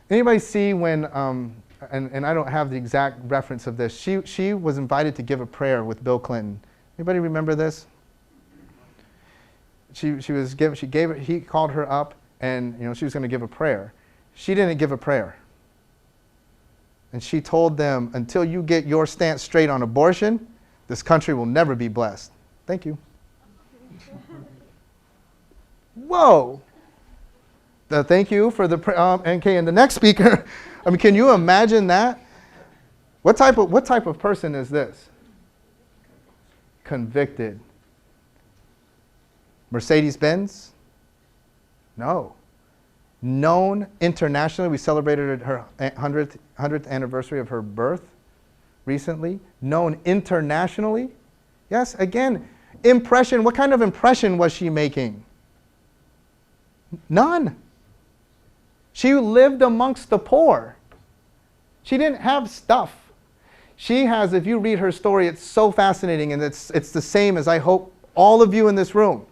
Anybody see when and I don't have the exact reference of this. She was invited to give a prayer with Bill Clinton. Anybody remember this? He called her up, and she was going to give a prayer. She didn't give a prayer. And she told them, until you get your stance straight on abortion, this country will never be blessed. Thank you. Whoa. Thank you for the okay, and the next speaker. I mean, can you imagine that? What type of person is this? Convicted. Mercedes-Benz? No. Known internationally. We celebrated her 100th anniversary of her birth recently. Known internationally. Yes, again, impression. What kind of impression was she making? None. She lived amongst the poor. She didn't have stuff. She has, if you read her story, it's so fascinating, and it's the same as I hope all of you in this room,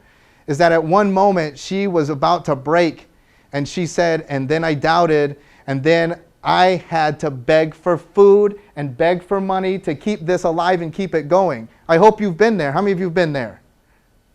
is that at one moment she was about to break, and she said, and then I doubted, and then I had to beg for food and beg for money to keep this alive and keep it going. I hope you've been there. How many of you have been there?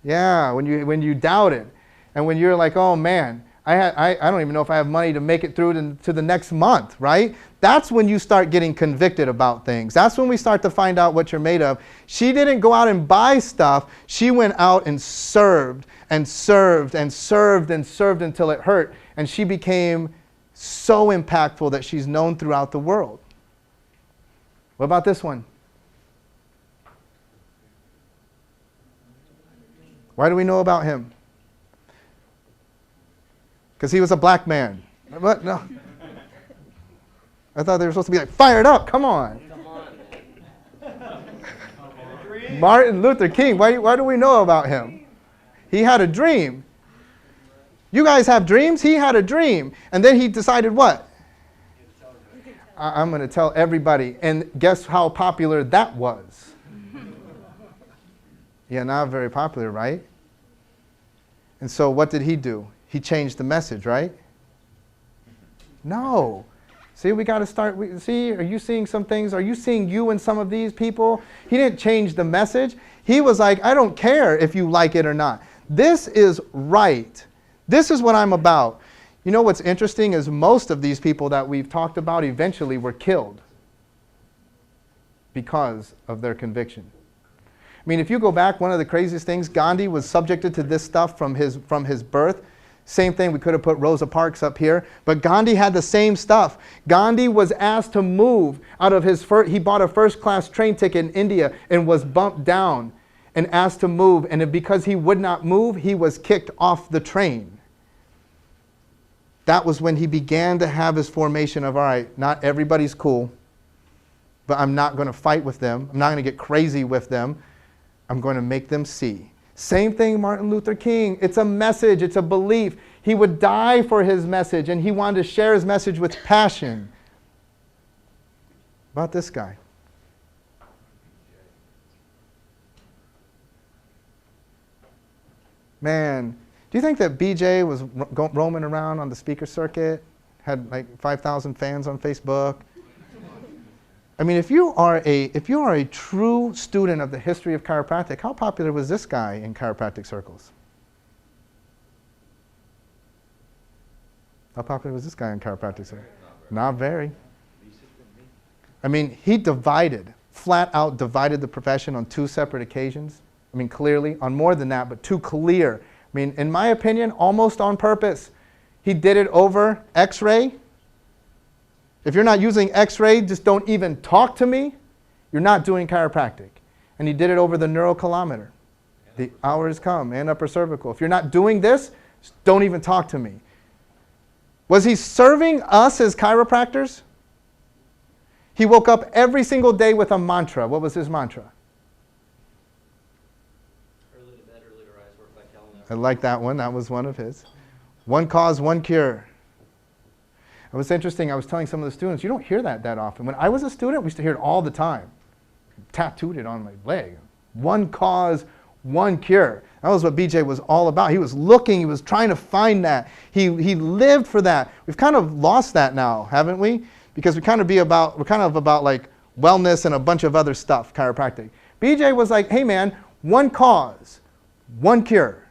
Yeah, when you doubted, and when you're like, oh man, I don't even know if I have money to make it through to the next month, right? That's when you start getting convicted about things. That's when we start to find out what you're made of. She didn't go out and buy stuff. She went out and served and served and served and served until it hurt. And she became so impactful that she's known throughout the world. What about this one? Why do we know about him? Because he was a black man. What? No. I thought they were supposed to be like, fired up, come on. Martin Luther King, why do we know about him? He had a dream. You guys have dreams? He had a dream. And then he decided what? I'm going to tell everybody. And guess how popular that was? Yeah, not very popular, right? And so what did he do? He changed the message, right? No. See, we got to start. See, are you seeing some things? Are you seeing you in some of these people? He didn't change the message. He was like, I don't care if you like it or not. This is right. This is what I'm about. You know what's interesting is most of these people that we've talked about eventually were killed because of their conviction. I mean, if you go back, one of the craziest things, Gandhi was subjected to this stuff from his birth. Same thing, we could have put Rosa Parks up here, but Gandhi had the same stuff. Gandhi was asked to move out of he bought a first-class train ticket in India and was bumped down and asked to move, and because he would not move, he was kicked off the train. That was when he began to have his formation of, all right, not everybody's cool, but I'm not going to fight with them. I'm not going to get crazy with them. I'm going to make them see. Same thing, Martin Luther King. It's a message. It's a belief. He would die for his message, and he wanted to share his message with passion. About this guy. Man, do you think that BJ was roaming around on the speaker circuit? Had like 5,000 fans on Facebook? I mean, if you are a true student of the history of chiropractic, how popular was this guy in chiropractic circles? How popular was this guy in chiropractic circles? Not very. I mean, he flat out divided the profession on 2 separate occasions. I mean, clearly, on more than that, but 2 clear. I mean, in my opinion, almost on purpose. He did it over X-ray. If you're not using X-ray, just don't even talk to me. You're not doing chiropractic. And he did it over the neurocolometer. The hour has come, and upper cervical. If you're not doing this, just don't even talk to me. Was he serving us as chiropractors? He woke up every single day with a mantra. What was his mantra? Early to bed, early to rise, work like hell. I like that one. That was one of his. One cause, one cure. It was interesting. I was telling some of the students, you don't hear that often. When I was a student, we used to hear it all the time. Tattooed it on my leg. One cause, one cure. That was what BJ was all about. He was looking. He was trying to find that. He lived for that. We've kind of lost that now, haven't we? because we're kind of about like wellness and a bunch of other stuff, chiropractic. BJ was like, hey man, one cause, one cure.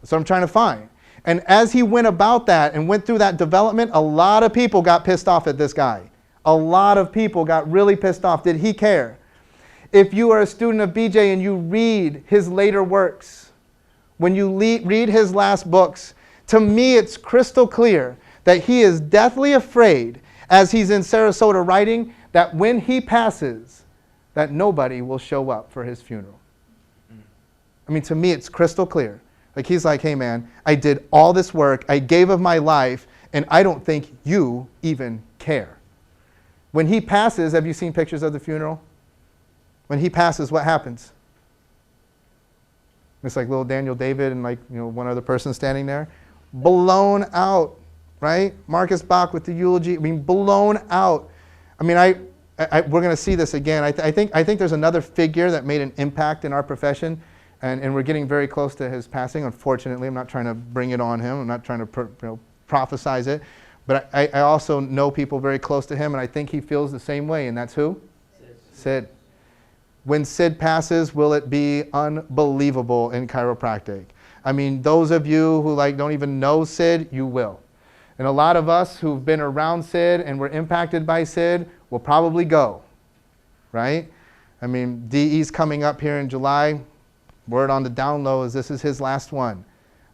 That's what I'm trying to find. And as he went about that and went through that development, a lot of people got pissed off at this guy. A lot of people got really pissed off. Did he care? If you are a student of BJ and you read his later works, when you read his last books, to me it's crystal clear that he is deathly afraid, as he's in Sarasota writing, that when he passes, that nobody will show up for his funeral. I mean, to me it's crystal clear. Like he's like, hey man, I did all this work, I gave of my life, and I don't think you even care. When he passes, have you seen pictures of the funeral? When he passes, what happens? It's like little Daniel David and like, one other person standing there. Blown out, right? Marcus Bach with the eulogy, I mean, blown out. I mean, we're going to see this again. I think there's another figure that made an impact in our profession. And we're getting very close to his passing, unfortunately. I'm not trying to bring it on him. I'm not trying to prophesize it. But I also know people very close to him, and I think he feels the same way, and that's who? Sid. When Sid passes, will it be unbelievable in chiropractic? I mean, those of you who don't even know Sid, you will. And a lot of us who've been around Sid and were impacted by Sid will probably go, right? I mean, DE's coming up here in July. Word on the down low is this is his last one.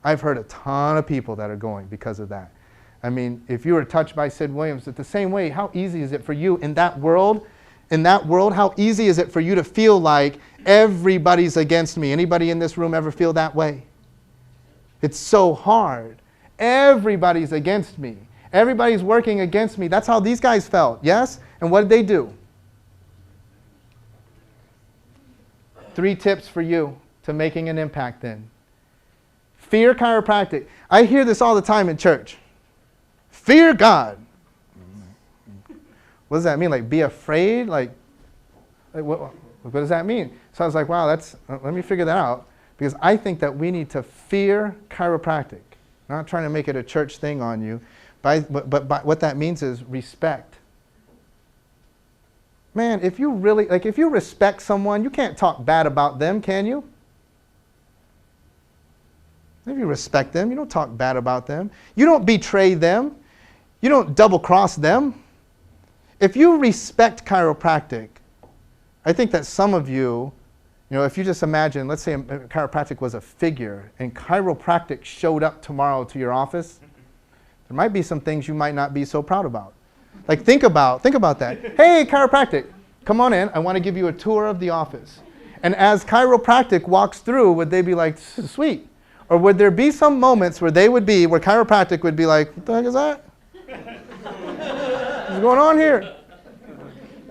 I've heard a ton of people that are going because of that. I mean, if you were touched by Sid Williams, it's the same way. How easy is it for you in that world? How easy is it for you to feel like everybody's against me? Anybody in this room ever feel that way? It's so hard. Everybody's against me. Everybody's working against me. That's how these guys felt, yes? And what did they do? 3 tips for you to making an impact then. Fear chiropractic. I hear this all the time in church. Fear God. What does that mean? Like be afraid? Like what does that mean? So I was like, wow, let me figure that out. Because I think that we need to fear chiropractic. I'm not trying to make it a church thing on you. But what that means is respect. Man, if you respect someone, you can't talk bad about them, can you? If you respect them, you don't talk bad about them. You don't betray them. You don't double-cross them. If you respect chiropractic, I think that some of you, if you just imagine, let's say chiropractic was a figure and chiropractic showed up tomorrow to your office, there might be some things you might not be so proud about. Like think about that. Hey, chiropractic, come on in. I want to give you a tour of the office. And as chiropractic walks through, would they be like, this is sweet? Or would there be some moments where chiropractic would be like, what the heck is that? What's going on here?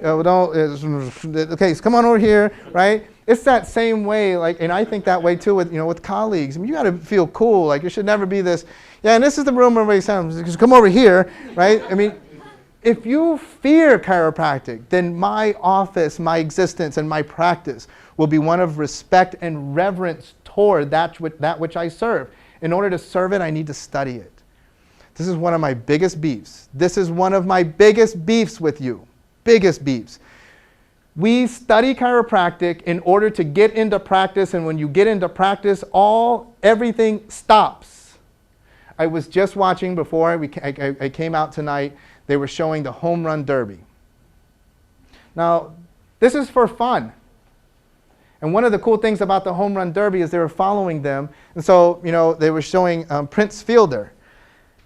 Okay, so come on over here, right? It's that same way, and I think that way too with colleagues. I mean, you got to feel cool. Like, it should never be this, yeah, and this is the room where everybody sounds, come over here, right? I mean, if you fear chiropractic, then my office, my existence, and my practice will be one of respect and reverence toward that which I serve. In order to serve it, I need to study it. This is one of my biggest beefs. This is one of my biggest beefs with you. Biggest beefs. We study chiropractic in order to get into practice, and when you get into practice, everything stops. I was just watching before I came out tonight. They were showing the home run derby. Now, this is for fun. And one of the cool things about the home run derby is they were following them. And so, they were showing Prince Fielder.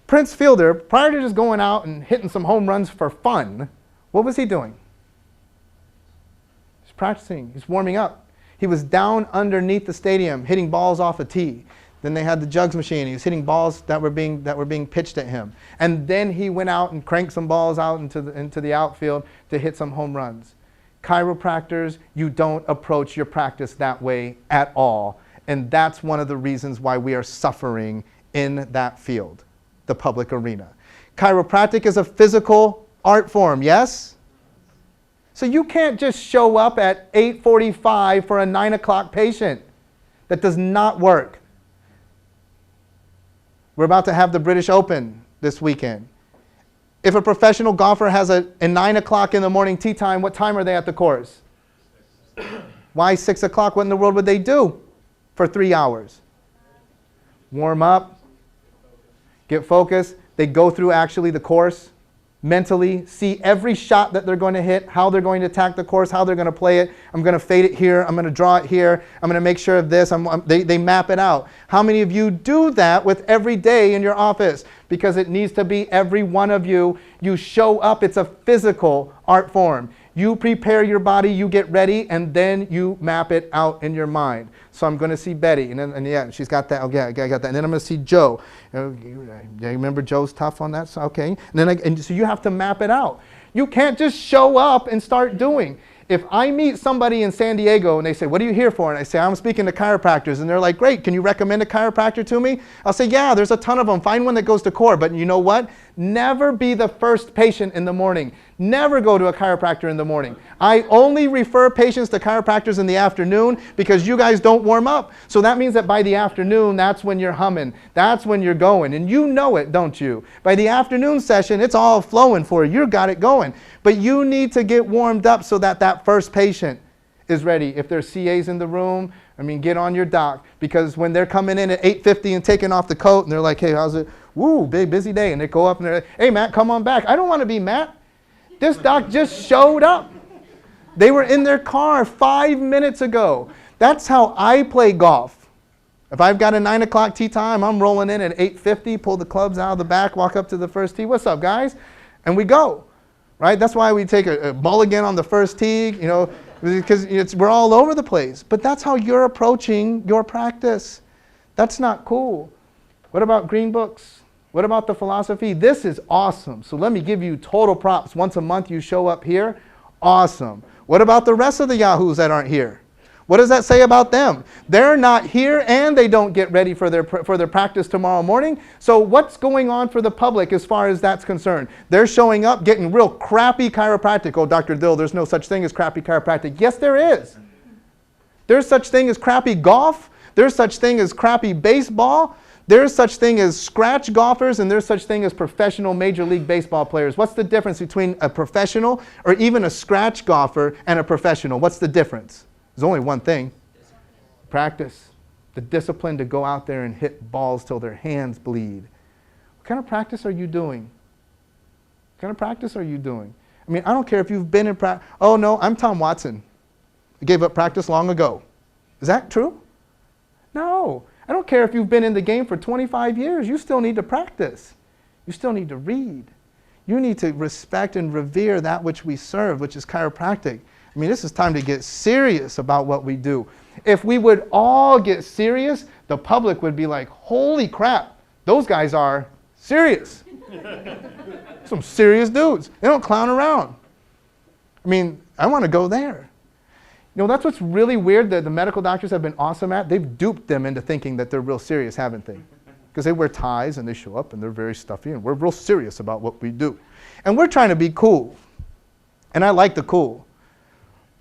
Prince Fielder, prior to just going out and hitting some home runs for fun, what was he doing? He's practicing. He's warming up. He was down underneath the stadium hitting balls off a tee. Then they had the jugs machine. He was hitting balls that were being pitched at him. And then he went out and cranked some balls out into the outfield to hit some home runs. Chiropractors, you don't approach your practice that way at all. And that's one of the reasons why we are suffering in that field, the public arena. Chiropractic is a physical art form, yes? So you can't just show up at 8:45 for a 9 o'clock patient. That does not work. We're about to have the British Open this weekend. If a professional golfer has a 9 o'clock in the morning tee time, what time are they at the course? Why 6 o'clock? What in the world would they do for 3 hours? Warm up, get focused. They go through actually the course mentally, see every shot that they're going to hit, how they're going to attack the course, how they're going to play it. I'm going to fade it here. I'm going to draw it here. I'm going to make sure of this. They map it out. How many of you do that with every day in your office? Because it needs to be every one of you. You show up. It's a physical art form. You prepare your body, you get ready, and then you map it out in your mind. So I'm going to see Betty, and yeah, she's got that. Okay, I got that. And then I'm going to see Joe. You remember Joe's tough on that? So, okay. And so you have to map it out. You can't just show up and start doing. If I meet somebody in San Diego and they say, what are you here for? And I say, I'm speaking to chiropractors. And they're like, great, can you recommend a chiropractor to me? I'll say, yeah, there's a ton of them. Find one that goes to core. But you know what? Never be the first patient in the morning. Never go to a chiropractor in the morning. I only refer patients to chiropractors in the afternoon because you guys don't warm up. So that means that by the afternoon, that's when you're humming. That's when you're going. And you know it, don't you? By the afternoon session, it's all flowing for you. You got it going. But you need to get warmed up so that that first patient is ready. If there's CAs in the room, I mean, get on your doc. Because when they're coming in at 8:50 and taking off the coat, and they're like, hey, how's it? Woo, big, busy day. And they go up and they're like, hey, Matt, come on back. I don't want to be Matt. This doc just showed up. They were in their car 5 minutes ago. That's how I play golf. If I've got a 9 o'clock tee time, I'm rolling in at 8:50, pull the clubs out of the back, walk up to the first tee. What's up, guys? And we go. Right? That's why we take a mulligan on the first tee, you know, because we're all over the place. But that's how you're approaching your practice. That's not cool. What about green books? What about the philosophy? This is awesome. So let me give you total props. Once a month you show up here. Awesome. What about the rest of the yahoos that aren't here? What does that say about them? They're not here and they don't get ready for their practice tomorrow morning. So what's going on for the public as far as that's concerned? They're showing up getting real crappy chiropractic. Oh, Dr. Dill, there's no such thing as crappy chiropractic. Yes, there is. There's such thing as crappy golf. There's such thing as crappy baseball. There's such thing as scratch golfers, and there's such thing as professional Major League Baseball players. What's the difference between a professional or even a scratch golfer and a professional? What's the difference? There's only one thing. Practice. The discipline to go out there and hit balls till their hands bleed. What kind of practice are you doing? What kind of practice are you doing? I mean, I don't care if you've been in practice. Oh, no, I'm Tom Watson. I gave up practice long ago. Is that true? No. I don't care if you've been in the game for 25 years. You still need to practice. You still need to read. You need to respect and revere that which we serve, which is chiropractic. I mean, this is time to get serious about what we do. If we would all get serious, the public would be like, holy crap, those guys are serious. Some serious dudes. They don't clown around. I mean, I want to go there. You know, that's what's really weird that the medical doctors have been awesome at. They've duped them into thinking that they're real serious, haven't they? Because they wear ties and they show up and they're very stuffy and we're real serious about what we do. And we're trying to be cool. And I like the cool.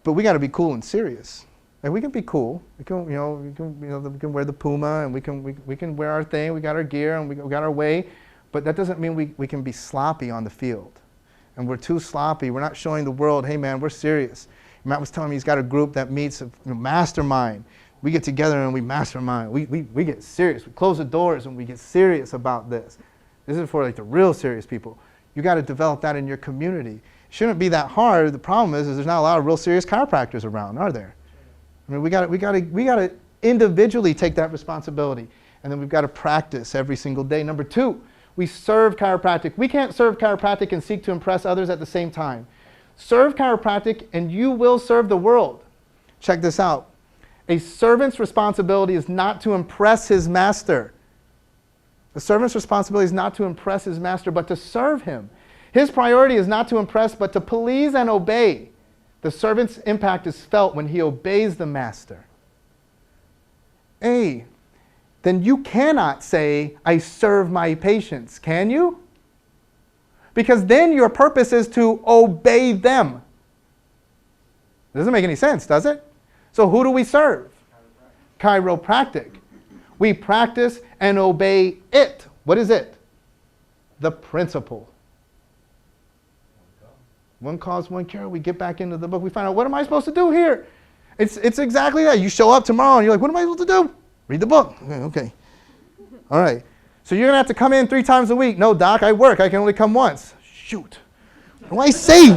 But we got to be cool and serious. And we can be cool. We can, we can wear the Puma and we can wear our thing. We got our gear and we got our way. But that doesn't mean we can be sloppy on the field. And we're too sloppy. We're not showing the world, hey man, we're serious. Matt was telling me he's got a group that meets a mastermind. We get together and we mastermind. We get serious. We close the doors and we get serious about this. This is for like the real serious people. You got to develop that in your community. It shouldn't be that hard. The problem is there's not a lot of real serious chiropractors around, are there? I mean, we got to individually take that responsibility, and then we've got to practice every single day. Number 2, we serve chiropractic. We can't serve chiropractic and seek to impress others at the same time. Serve chiropractic and you will serve the world. Check this out. A servant's responsibility is not to impress his master. The servant's responsibility is not to impress his master, but to serve him. His priority is not to impress, but to please and obey. The servant's impact is felt when he obeys the master. Then you cannot say, I serve my patients, can you? Because then your purpose is to obey them. It doesn't make any sense, does it? So who do we serve? Chiropractic. We practice and obey it. What is it? The principle. One cause, one cure. We get back into the book. We find out, what am I supposed to do here? It's exactly that. You show up tomorrow and you're like, what am I supposed to do? Read the book. Okay. All right. So you're going to have to come in 3 times a week. No, doc, I work. I can only come once. Shoot. What do I say?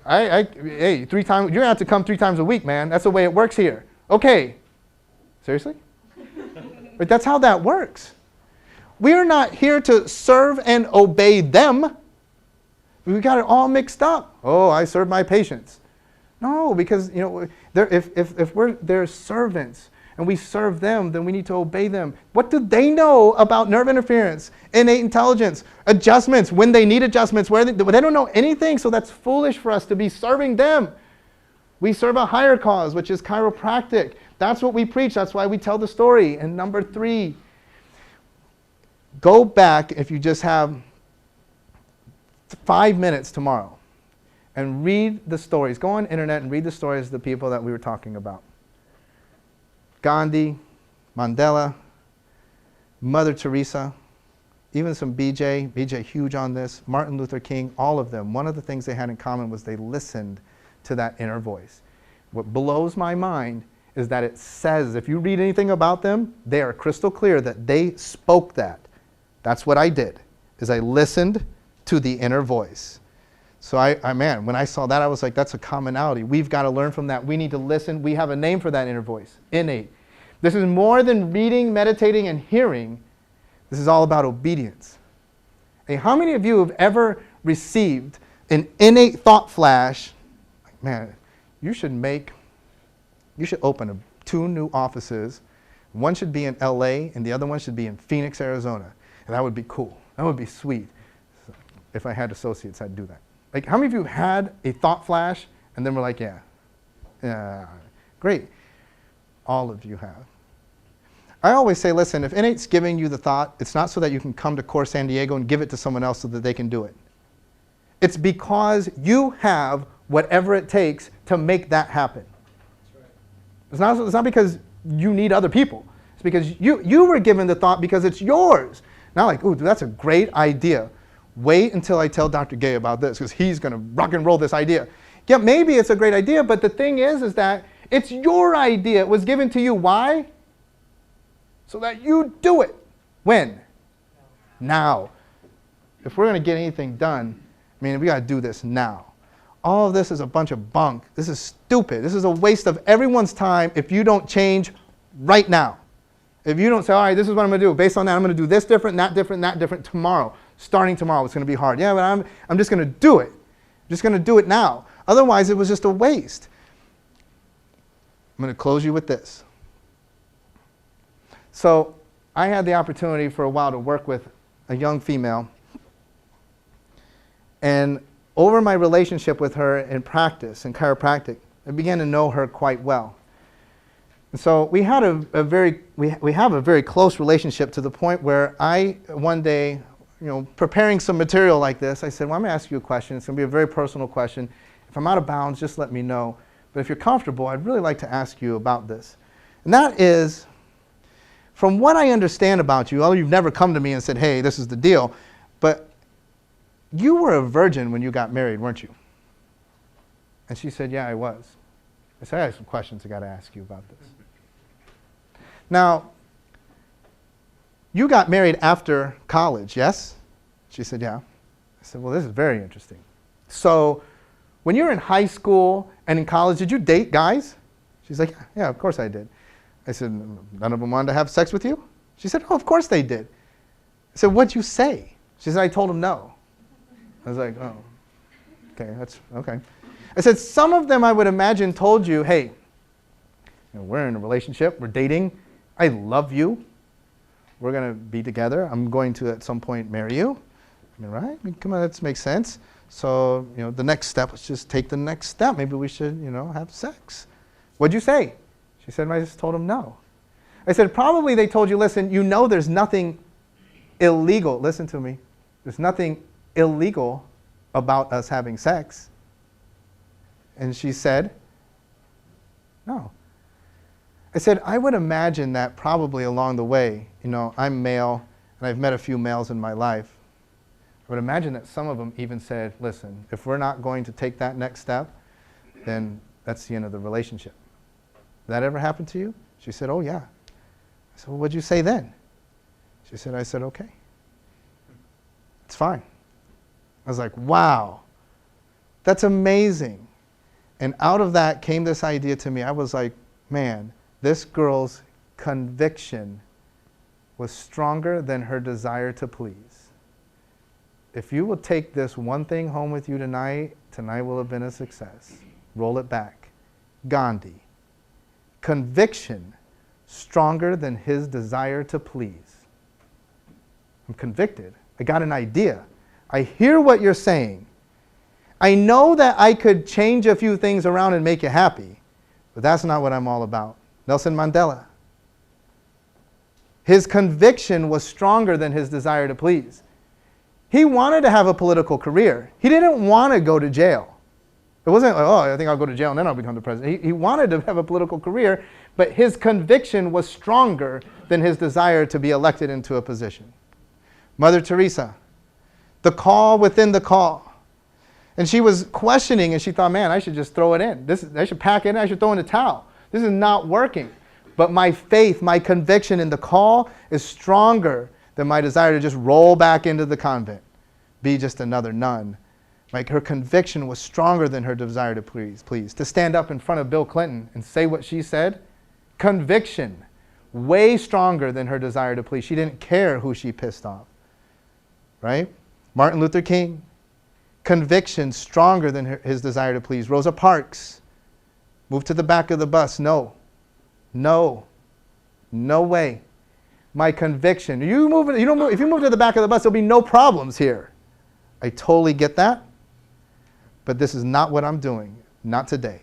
Hey, 3 times. You're going to have to come 3 times a week, man. That's the way it works here. Okay. Seriously? But that's how that works. We're not here to serve and obey them. We got it all mixed up. Oh, I serve my patients. No, because if we're their servants and we serve them, then we need to obey them. What do they know about nerve interference, innate intelligence, adjustments, when they need adjustments, where they don't know anything, so that's foolish for us to be serving them. We serve a higher cause, which is chiropractic. That's what we preach. That's why we tell the story. And number 3, go back, if you just have 5 minutes tomorrow, and read the stories. Go on the internet and read the stories of the people that we were talking about. Gandhi, Mandela, Mother Teresa, even some BJ huge on this, Martin Luther King, all of them. One of the things they had in common was they listened to that inner voice. What blows my mind is that it says, if you read anything about them, they are crystal clear that they spoke that. That's what I did, is I listened to the inner voice. So man, when I saw that, I was like, that's a commonality. We've got to learn from that. We need to listen. We have a name for that inner voice, innate. This is more than reading, meditating, and hearing. This is all about obedience. Hey, how many of you have ever received an innate thought flash? Like, man, you should open 2 new offices. One should be in LA and the other one should be in Phoenix, Arizona. And that would be cool. That would be sweet. So if I had associates, I'd do that. Like, how many of you had a thought flash and then were like, yeah, great. All of you have. I always say, listen, if innate's giving you the thought, it's not so that you can come to Core San Diego and give it to someone else so that they can do it. It's because you have whatever it takes to make that happen. That's right. It's not because you need other people. It's because you were given the thought because it's yours. Not like, ooh, that's a great idea. Wait until I tell Dr. Gay about this because he's going to rock and roll this idea. Yeah, maybe it's a great idea, but the thing is that it's your idea. It was given to you. Why? So that you do it. When? Now. If we're going to get anything done, I mean, we got to do this now. All of this is a bunch of bunk. This is stupid. This is a waste of everyone's time if you don't change right now. If you don't say, all right, this is what I'm going to do. Based on that, I'm going to do this different, that different tomorrow. Starting tomorrow, it's going to be hard. Yeah, but I'm just going to do it. I'm just going to do it now. Otherwise, it was just a waste. I'm going to close you with this. So I had the opportunity for a while to work with a young female. And over my relationship with her in practice, in chiropractic, I began to know her quite well. And so we had we have a very close relationship to the point where I, one day, preparing some material like this, I said, well, I'm going to ask you a question. It's going to be a very personal question. If I'm out of bounds, just let me know. But if you're comfortable, I'd really like to ask you about this. And that is, from what I understand about you, although you've never come to me and said, hey, this is the deal, but you were a virgin when you got married, weren't you? And she said, yeah, I was. I said, I have some questions I got to ask you about this. Now, you got married after college, yes? She said, yeah. I said, well, this is very interesting. So when you were in high school and in college, did you date guys? She's like, yeah, of course I did. I said, none of them wanted to have sex with you? She said, oh, of course they did. I said, what'd you say? She said, I told them no. I was like, oh, okay, that's okay. I said, some of them I would imagine told you, hey, we're in a relationship, we're dating, I love you. We're going to be together. I'm going to, at some point, marry you. I mean, right? I mean, come on, that makes sense. So, the next step, let's just take the next step. Maybe we should, have sex. What'd you say? She said, I just told him no. I said, probably they told you, listen, there's nothing illegal. Listen to me. There's nothing illegal about us having sex. And she said, no. I said, I would imagine that probably along the way, I'm male, and I've met a few males in my life. would imagine that some of them even said, listen, if we're not going to take that next step, then that's the end of the relationship. Did that ever happen to you? She said, oh yeah. I said, well, what'd you say then? She said, I said, okay. It's fine. I was like, wow, that's amazing. And out of that came this idea to me. I was like, man, this girl's conviction was stronger than her desire to please. If you will take this one thing home with you tonight, tonight will have been a success. Roll it back. Gandhi. Conviction stronger than his desire to please. I'm convicted. I got an idea. I hear what you're saying. I know that I could change a few things around and make you happy, but that's not what I'm all about. Nelson Mandela. His conviction was stronger than his desire to please. He wanted to have a political career. He didn't want to go to jail. It wasn't like, oh, I think I'll go to jail and then I'll become the president. He wanted to have a political career, but his conviction was stronger than his desire to be elected into a position. Mother Teresa, the call within the call. And she was questioning and she thought, man, I should just throw it in. I should pack it in. I should throw in the towel. This is not working. But my faith, my conviction in the call is stronger than my desire to just roll back into the convent, be just another nun. Like her conviction was stronger than her desire to please. To stand up in front of Bill Clinton and say what she said, conviction, way stronger than her desire to please. She didn't care who she pissed off, right? Martin Luther King, conviction stronger than his desire to please. Rosa Parks, move to the back of the bus. No, no, no way. My conviction. If you move to the back of the bus, there'll be no problems here. I totally get that. But this is not what I'm doing. Not today.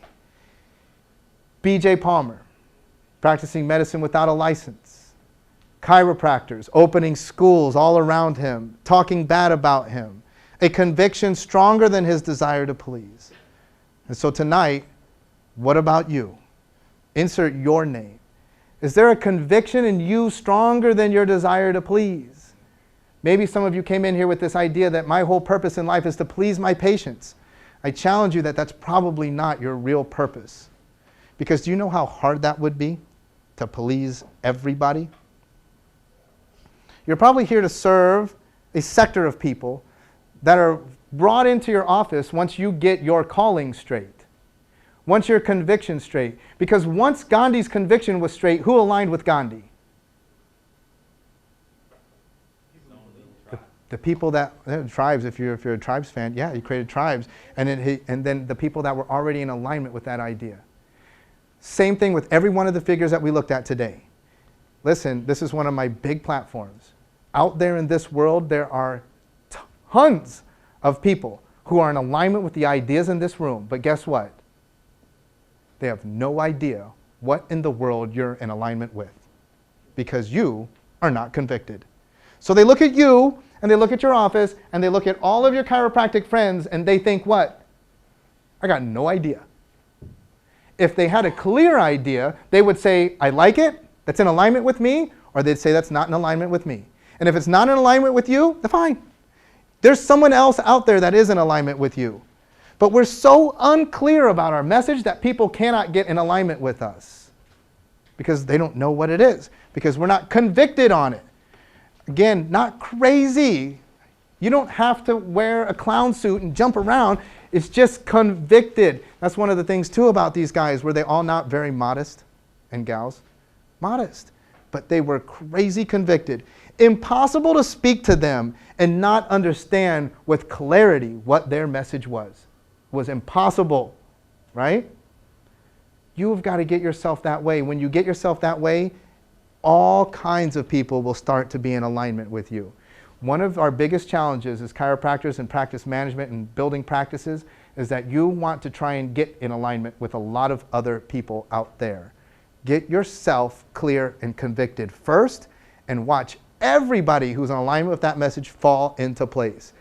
B.J. Palmer, practicing medicine without a license. Chiropractors, opening schools all around him, talking bad about him. A conviction stronger than his desire to please. And so tonight, what about you? Insert your name. Is there a conviction in you stronger than your desire to please? Maybe some of you came in here with this idea that my whole purpose in life is to please my patients. I challenge you that that's probably not your real purpose. Because do you know how hard that would be to please everybody? You're probably here to serve a sector of people that are brought into your office once you get your calling straight. Once your conviction straight. Because once Gandhi's conviction was straight, who aligned with Gandhi? The people that, tribes, if you're a tribes fan, yeah, he created tribes. And then the people that were already in alignment with that idea. Same thing with every one of the figures that we looked at today. Listen, this is one of my big platforms. Out there in this world, there are tons of people who are in alignment with the ideas in this room. But guess what? They have no idea what in the world you're in alignment with. Because you are not convicted. So they look at you, and they look at your office, and they look at all of your chiropractic friends, and they think what? I got no idea. If they had a clear idea, they would say, I like it, that's in alignment with me, or they'd say that's not in alignment with me. And if it's not in alignment with you, then fine. There's someone else out there that is in alignment with you. But we're so unclear about our message that people cannot get in alignment with us because they don't know what it is, because we're not convicted on it. Again, not crazy. You don't have to wear a clown suit and jump around. It's just convicted. That's one of the things, too, about these guys. Were they all not very modest? And gals? Modest. But they were crazy convicted. Impossible to speak to them and not understand with clarity what their message was. It was impossible, right? You've got to get yourself that way. When you get yourself that way, all kinds of people will start to be in alignment with you. One of our biggest challenges as chiropractors and practice management and building practices is that you want to try and get in alignment with a lot of other people out there. Get yourself clear and convicted first and watch everybody who's in alignment with that message fall into place.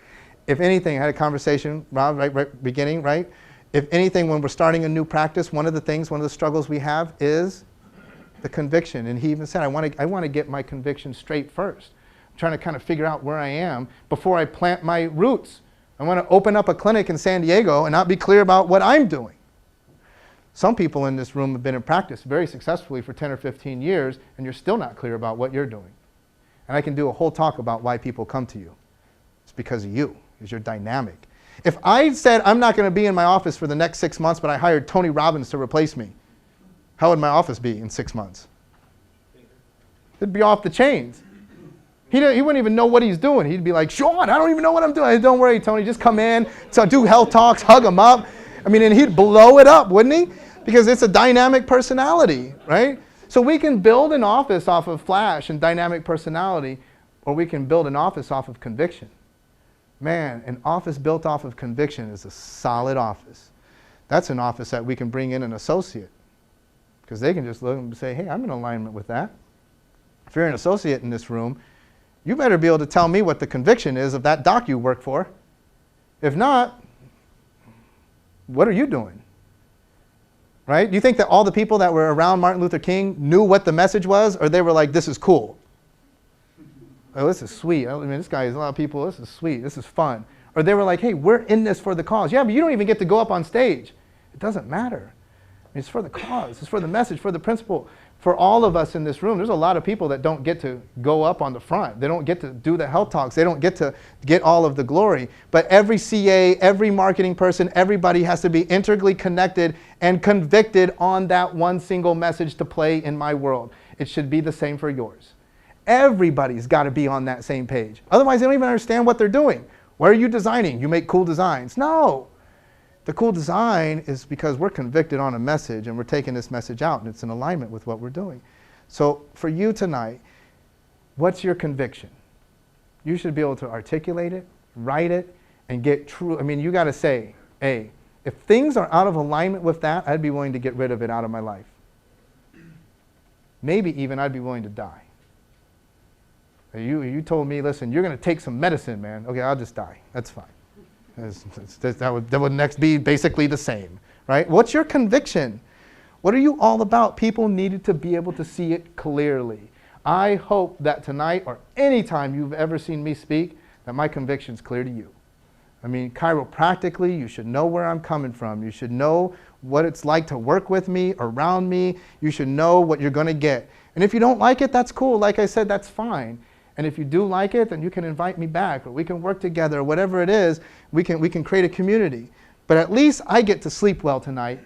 If anything, I had a conversation, Rob, right beginning, right? If anything, when we're starting a new practice, one of the struggles we have is the conviction. And he even said, I want to get my conviction straight first. trying to kind of figure out where I am before I plant my roots. I want to open up a clinic in San Diego and not be clear about what I'm doing. Some people in this room have been in practice very successfully for 10 or 15 years, and you're still not clear about what you're doing. And I can do a whole talk about why people come to you. It's because of you, because you're dynamic. If I said I'm not going to be in my office for the next 6 months, but I hired Tony Robbins to replace me, how would my office be in 6 months? It'd be off the chains. He wouldn't even know what he's doing. He'd be like, Shawn, I don't even know what I'm doing. Don't worry, Tony, just come in. So do health talks, hug him up. I mean, and he'd blow it up, wouldn't he? Because it's a dynamic personality, right? So we can build an office off of flash and dynamic personality, or we can build an office off of conviction. Man, an office built off of conviction is a solid office. That's an office that we can bring in an associate, because they can just look and say, hey, I'm in alignment with that. If you're an associate in this room, you better be able to tell me what the conviction is of that doc you work for. If not, what are you doing? Right? Do you think that all the people that were around Martin Luther King knew what the message was, or they were like, this is cool? Oh, this is sweet. I mean, this guy is a lot of people. This is sweet. This is fun. Or they were like, hey, we're in this for the cause. Yeah, but you don't even get to go up on stage. It doesn't matter. I mean, it's for the cause. It's for the message, for the principle. For all of us in this room, there's a lot of people that don't get to go up on the front. They don't get to do the health talks. They don't get to get all of the glory. But every CA, every marketing person, everybody has to be integrally connected and convicted on that one single message to play in my world. It should be the same for yours. Everybody's got to be on that same page. Otherwise, they don't even understand what they're doing. What are you designing? You make cool designs. No. The cool design is because we're convicted on a message and we're taking this message out and it's in alignment with what we're doing. So for you tonight, what's your conviction? You should be able to articulate it, write it, and get true. I mean, you got to say, hey, if things are out of alignment with that, I'd be willing to get rid of it out of my life. Maybe even I'd be willing to die. You told me, listen, you're going to take some medicine, man. Okay, I'll just die. That's fine. That would next be basically the same, right? What's your conviction? What are you all about? People needed to be able to see it clearly. I hope that tonight or any time you've ever seen me speak, that my conviction's clear to you. I mean, chiropractically, you should know where I'm coming from. You should know what it's like to work with me, around me. You should know what you're going to get. And if you don't like it, that's cool. Like I said, that's fine. And if you do like it, then you can invite me back, or we can work together, or whatever it is, we can create a community. But at least I get to sleep well tonight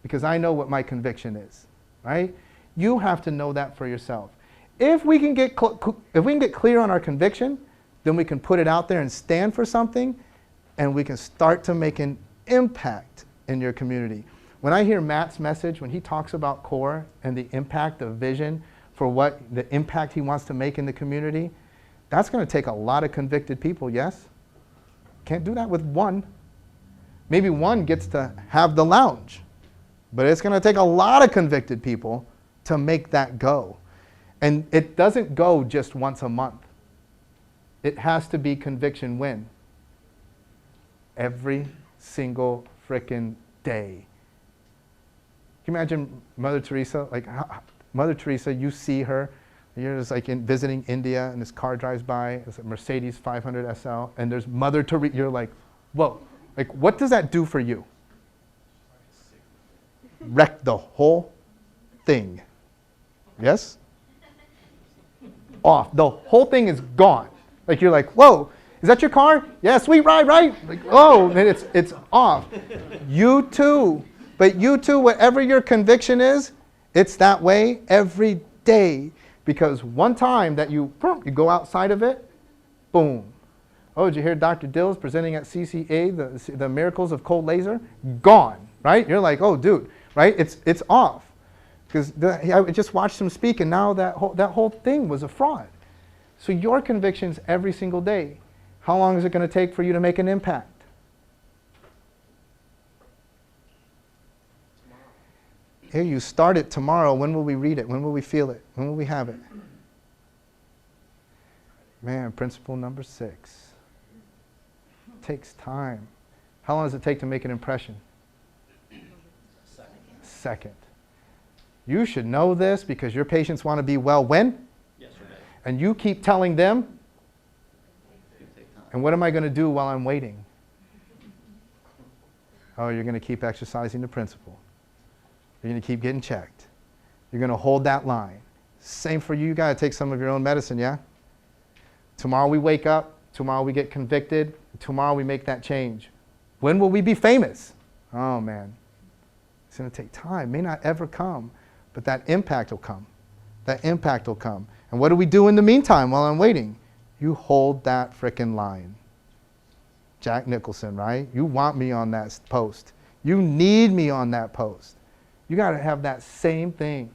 because I know what my conviction is, right? You have to know that for yourself. If we can get clear on our conviction, then we can put it out there and stand for something, and we can start to make an impact in your community. When I hear Matt's message, when he talks about core and the impact of vision, for what the impact he wants to make in the community, that's going to take a lot of convicted people, yes? Can't do that with one. Maybe one gets to have the lounge, but it's going to take a lot of convicted people to make that go. And it doesn't go just once a month. It has to be conviction when? Every single frickin' day. Can you imagine Mother Teresa? Like, Mother Teresa, you see her, you're just like visiting India, and this car drives by, it's a Mercedes 500 SL, and there's Mother Teresa. You're like, whoa, like what does that do for you? Wreck the whole thing. Yes? Off. The whole thing is gone. Like you're like, whoa, is that your car? Yeah, sweet ride, right? Like, oh, and it's off. You too. But you too, whatever your conviction is, it's that way every day, because one time that you go outside of it, boom. Oh, did you hear Dr. Dill is presenting at CCA, the miracles of cold laser? Gone, right? You're like, oh, dude, right? It's off. Because I just watched him speak, and now that whole thing was a fraud. So your convictions every single day, how long is it going to take for you to make an impact? Here, you start it tomorrow. When will we read it? When will we feel it? When will we have it? Man, principle number 6. It takes time. How long does it take to make an impression? Second. You should know this because your patients want to be well when? Yesterday. And you keep telling them And what am I going to do while I'm waiting? Oh, you're going to keep exercising the principle. You're going to keep getting checked. You're going to hold that line. Same for you. You got to take some of your own medicine, yeah? Tomorrow we wake up. Tomorrow we get convicted. Tomorrow we make that change. When will we be famous? Oh, man. It's going to take time. May not ever come, but that impact will come. That impact will come. And what do we do in the meantime while I'm waiting? You hold that frickin' line. Jack Nicholson, right? You want me on that post. You need me on that post. You got to have that same thing.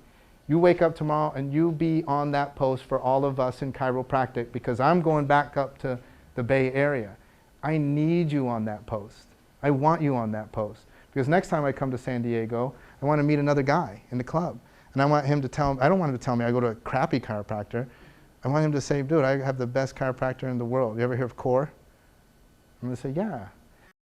You wake up tomorrow and you be on that post for all of us in chiropractic, because I'm going back up to the Bay Area. I need you on that post. I want you on that post. Because next time I come to San Diego, I want to meet another guy in the club. And I want him to tell me, I don't want him to tell me I go to a crappy chiropractor. I want him to say, dude, I have the best chiropractor in the world. You ever hear of CORE? I'm going to say, yeah.